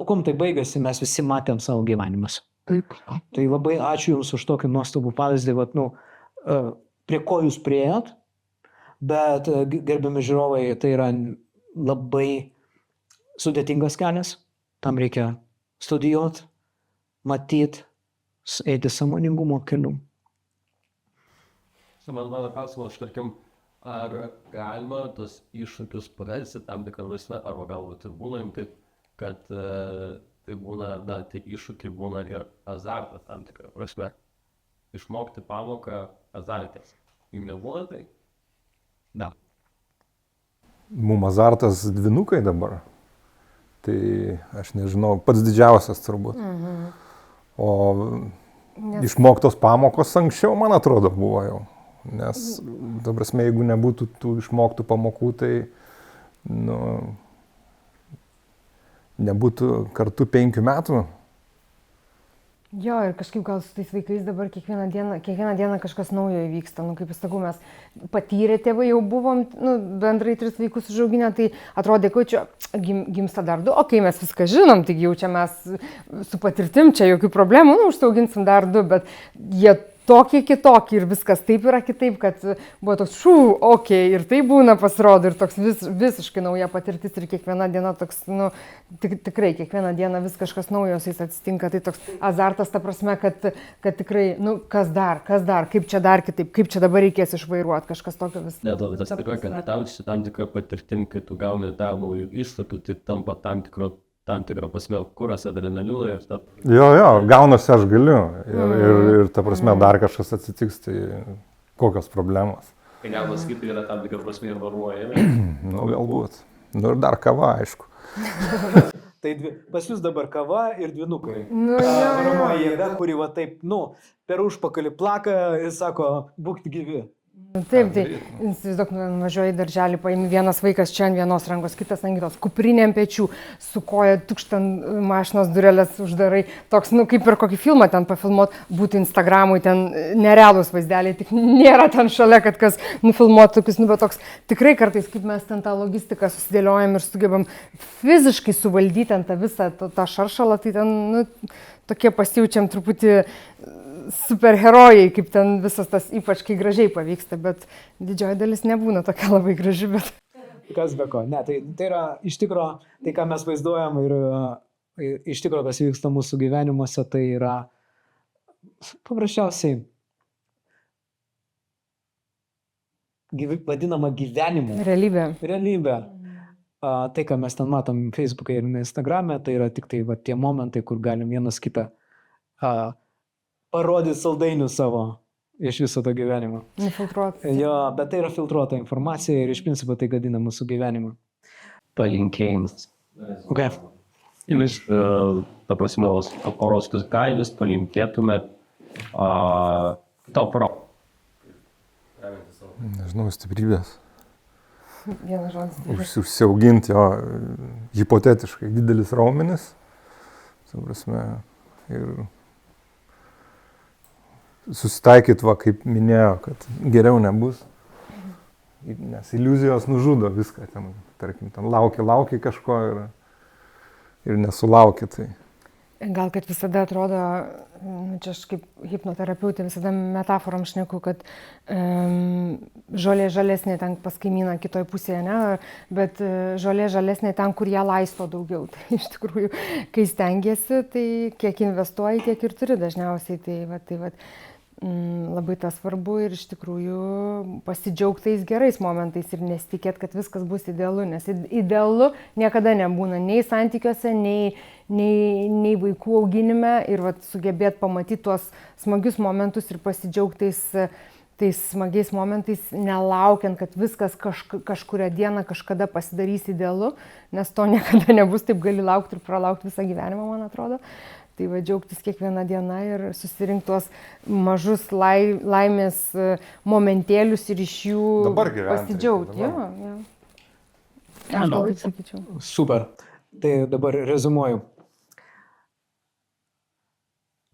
[SPEAKER 1] Kom tai baigėsi, mes visi matėm savo gyvenimus. Tai labai ačiū Jums už tokį nuostabų pavyzdį, prie ko Jūs priėjot, bet gerbiami žiūrovai, tai yra labai sudėtingas kelias, tam reikia studijuoti, matyti, eiti sąmoningumo keliu.
[SPEAKER 4] Man klausimas, tarkim, ar galima tos iššūkius pagalsti tam tikrą prasme, arba galbūt ir būna jums taip, kad tai būna, tie iššūkiai būna ir azartas tam tikrą prasme. Išmokti pamoką azartės. Jums nebūna tai? Ne.
[SPEAKER 3] Mum azartas dvynukai dabar. Tai aš nežinau, pats didžiausias turbūt. O išmoktos pamokos anksčiau, man atrodo, buvo jau. Nes, ta prasme, jeigu nebūtų tų išmoktų pamokų, tai nebūtų kartu 5 metų.
[SPEAKER 2] Jo, ir kažkaip gal su tais vaikais dabar kiekvieną dieną kažkas naujo įvyksta. Kaip aš sakau, mes patyrę tėvai jau buvom, bendrai 3 vaikus užauginę, tai atrodė, kad čia gimsta dar 2, mes viską žinom, tik jau čia mes su patirtim, čia jokių problemų, užsiauginsim dar 2, bet jie tokie kitokie ir viskas taip yra kitaip, kad buvo toks ir tai būna pasirodo ir toks visiškai nauja patirtis ir kiekviena diena toks, tikrai kiekvieną dieną vis kažkas naujos jis atsitinka, tai toks azartas ta prasme, kad tikrai, kas dar, kaip čia dar kitaip, kaip čia dabar reikės išvairuoti, kažkas tokio vis.
[SPEAKER 5] Ne, tas tikrai, kad tau su tam tikra patirtim, kai tu gauni dar naujų iššūkių, tai tampa tam tikrą prasme kuras adrenalino ir ta...
[SPEAKER 3] Jo, gaunasi aš galiu ir ta prasme dar kažkas atsitiks, tai kokios problemos.
[SPEAKER 5] Kai galima sakyti, yra tam tikrą prasme ir varuoja.
[SPEAKER 3] Galbūt. Ir dar kava, aišku.
[SPEAKER 1] Tai pas jūs dabar kava ir dvinukai. Varomoji jėga, kuri va taip, per užpakalį plaka ir sako, būkti gyvi.
[SPEAKER 2] Taip, įsivaizduok, važiuoji į darželį, paimi vienas vaikas čia ant vienos rankos, kitas ant kitos, kuprinė ant pečių, su koja tukštant mašinos durelės uždarai, toks, kaip ir kokį filmą ten pafilmuot, būtų Instagramui, ten nerealūs vaizdeliai, tik nėra ten šalia, kad kas nufilmuot tokius, bet toks tikrai kartais, kaip mes ten tą logistiką susidėliojam ir sugebam fiziškai suvaldyti ten tą visą tą šaršalą, tai ten, tokie pasijaučiam truputį superherojai, kaip ten visas tas ypač kai gražiai pavyksta, bet didžioji dalis nebūna tokia labai graži, bet...
[SPEAKER 1] Kas be ko, ne, tai yra iš tikro, tai ką mes vaizduojam ir iš tikro, kas vyksta mūsų gyvenimuose, tai yra paprasčiausiai vadinama gyvenimu. Realybė. Tai, ką mes ten matom Facebook'e ir Instagram'e, tai yra tik tai tie momentai, kur galim vienas kitą parodyti saldainių savo iš viso to gyvenimo.
[SPEAKER 2] Nefiltruota.
[SPEAKER 1] Jo, bet tai yra filtruota informacija ir iš principo tai gadina mūsų gyvenimą.
[SPEAKER 5] Palinkėjimas.
[SPEAKER 1] Ok.
[SPEAKER 5] Iš, ta prasme, paprastus gailius palinkėtume tau pro.
[SPEAKER 3] Nežinau, stiprybės.
[SPEAKER 2] Vienas žodis.
[SPEAKER 3] Užsiauginti jo hipotetiškai didelis raumenis. Ta prasme, ir susitaikyti, kaip minėjo, kad geriau nebus, nes iliuzijos nužudo viską, tarkim, lauki kažko ir nesulauki. Tai.
[SPEAKER 2] Gal kad visada atrodo, čia aš kaip hipnoterapeutė visada metaforom šneku, kad žolė žalesnė ten pas kaimyną kitoj pusėje, ne? Bet žolė žalesnė ten, kur ją laisto daugiau. Tai iš tikrųjų, kai stengiasi, tai kiek investuoji, tiek ir turi dažniausiai. Tai labai tas svarbu ir iš tikrųjų pasidžiaugtais gerais momentais ir nesitikėt, kad viskas bus idealu, nes idealu niekada nebūna nei santykiuose, nei vaikų auginime ir sugebėt pamatyti tuos smagius momentus ir pasidžiaugtais tais smagiais momentais, nelaukiant, kad viskas kažkuria diena kažkada pasidarys idealu, nes to niekada nebus, taip gali laukti ir pralaukti visą gyvenimą, man atrodo. Tai džiaugtis kiekvieną dieną ir susirinkti tuos mažus laimės momentėlius ir iš jų pasidžiaugti. Aš taip sakyčiau.
[SPEAKER 1] Super. Tai dabar rezumuoju.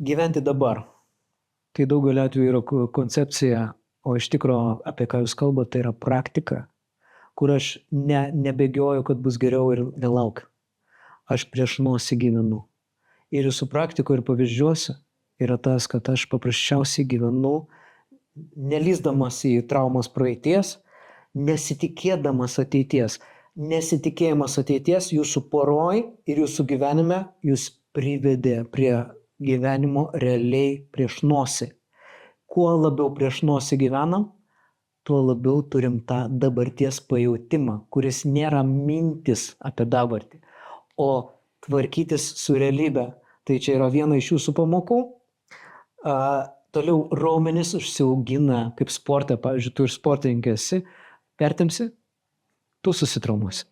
[SPEAKER 1] Gyventi dabar. Tai daugelio atveju yra koncepcija, o iš tikro, apie ką jūs kalbate, tai yra praktika, kur aš nebėgioju, kad bus geriau ir nelaukiu. Aš prieš nosį gyvenu. Ir jūsų praktikoje ir pavyzdžiuose yra tas, kad aš paprasčiausiai gyvenu, nelįsdamas į traumas praeities, nesitikėdamas ateities. Nesitikėjimas ateities jūsų poroj ir jūsų gyvenime jūs privedė prie gyvenimo realiai prieš nosį. Kuo labiau prieš nosį gyvenam, tuo labiau turim tą dabarties pajautimą, kuris nėra mintis apie dabartį, o tvarkytis su realybė. Tai čia yra viena iš jūsų pamokų. Toliau raumenis užsiaugina kaip sporte, pavyzdžiui, tu ir sportininkė esi, pertemsi, tu susitraumuosi.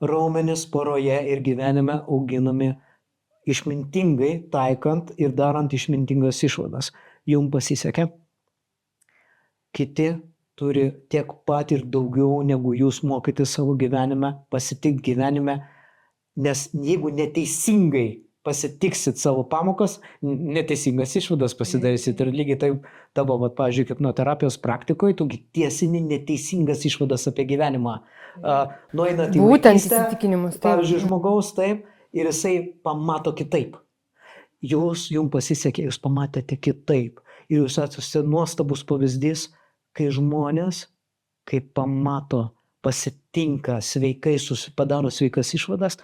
[SPEAKER 1] Raumenis poroje ir gyvenime auginami išmintingai, taikant ir darant išmintingas išvadas. Jums pasisekė. Kiti turi tiek pat ir daugiau, negu jūs mokyti savo gyvenime, pasitikti gyvenime, nes jeigu neteisingai pasitiksit savo pamokas, neteisingas išvadas pasidarysit ir lygiai taip tavo, pavyzdžiui, hipnoterapijos praktikoje, tu tiesini neteisingas išvadas apie gyvenimą. Nueinat į vaikystę, pavyzdžiui, žmogaus taip, ir jisai pamato kitaip. Jums pasisekė, jūs pamatėte kitaip. Ir jūs esate nuostabus pavyzdys, kai žmonės, kai pamato, pasitinka sveikai, padaro sveikas išvadas,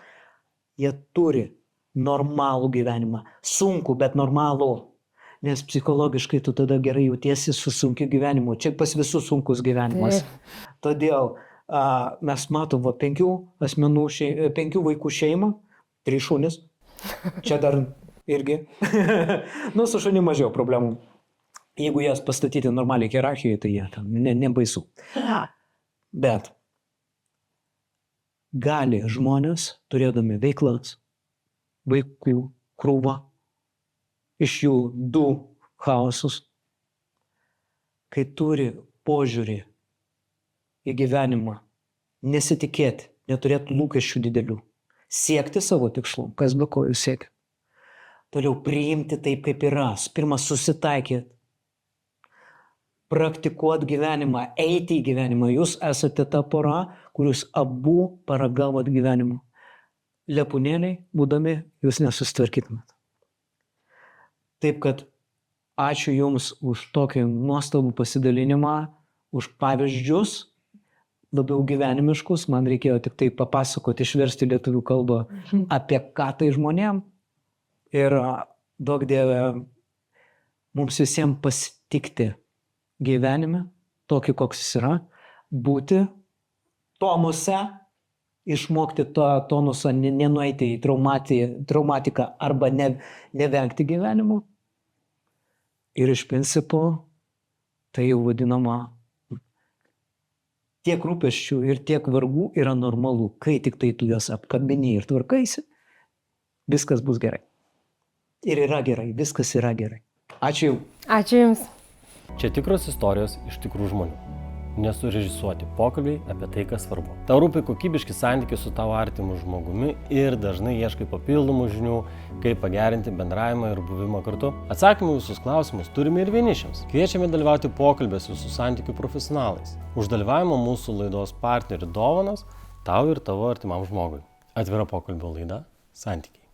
[SPEAKER 1] jie turi normalų gyvenimą. Sunku, bet normalų. Nes psichologiškai tu tada gerai jautiesi su sunkiu gyvenimu. Čia pas visus sunkus gyvenimas. Todėl mes matom 5 vaikų šeimą, 3 šunis. Čia dar irgi. Nu, su šunim mažiau problemų. Jeigu jas pastatyti normaliai hierarchijai, tai jie tam nebaisu. Bet gali žmonės, turėdami veiklas, vaikų krūvą, iš jų 2 chaosus, kai turi požiūrį į gyvenimą, nesitikėti, neturėti lūkesčių didelių, siekti savo tikslų, kas be ko jūs siekia. Toliau priimti taip, kaip yra. Pirma, susitaikyti, praktikuoti gyvenimą, eiti į gyvenimą. Jūs esate ta pora, kurius abu paragavot gyvenimą. Lepūnėliai, būdami, jūs nesusitvarkytumėt. Taip kad ačiū Jums už tokį nuostabų pasidalinimą, už pavyzdžius, labiau gyvenimiškus. Man reikėjo tik tai papasakoti, išversti lietuvių kalbą apie ką tai žmonėm. Ir daug Dieve mums visiems pasitikti gyvenime, tokį koks jis yra, būti tonuse, išmokti to tonusą, nenueiti į traumatiką arba nevengti gyvenimo. Ir iš principo tai jau vadinama tiek rūpesčių ir tiek vargų yra normalu. Kai tik tai tu juos apkabini ir tvarkaisi, viskas bus gerai. Ir yra gerai, viskas yra gerai. Ačiū.
[SPEAKER 2] Ačiū Jums.
[SPEAKER 4] Čia tikros istorijos iš tikrų žmonių. Nesurežisuoti pokalbiai apie tai, kas svarbu. Tau rūpi kokybiški santykiai su tavo artimu žmogumi ir dažnai ieškai papildomų žinių, kaip pagerinti bendravimą ir buvimą kartu. Atsakymų visus klausimus turime ir vienišiams. Kviečiame dalyvauti pokalbėse su santykių profesionalais. Už dalyvavimą mūsų laidos partnerių dovanos tau ir tavo artimam žmogui. Atvira pokalbio laida Santykiai.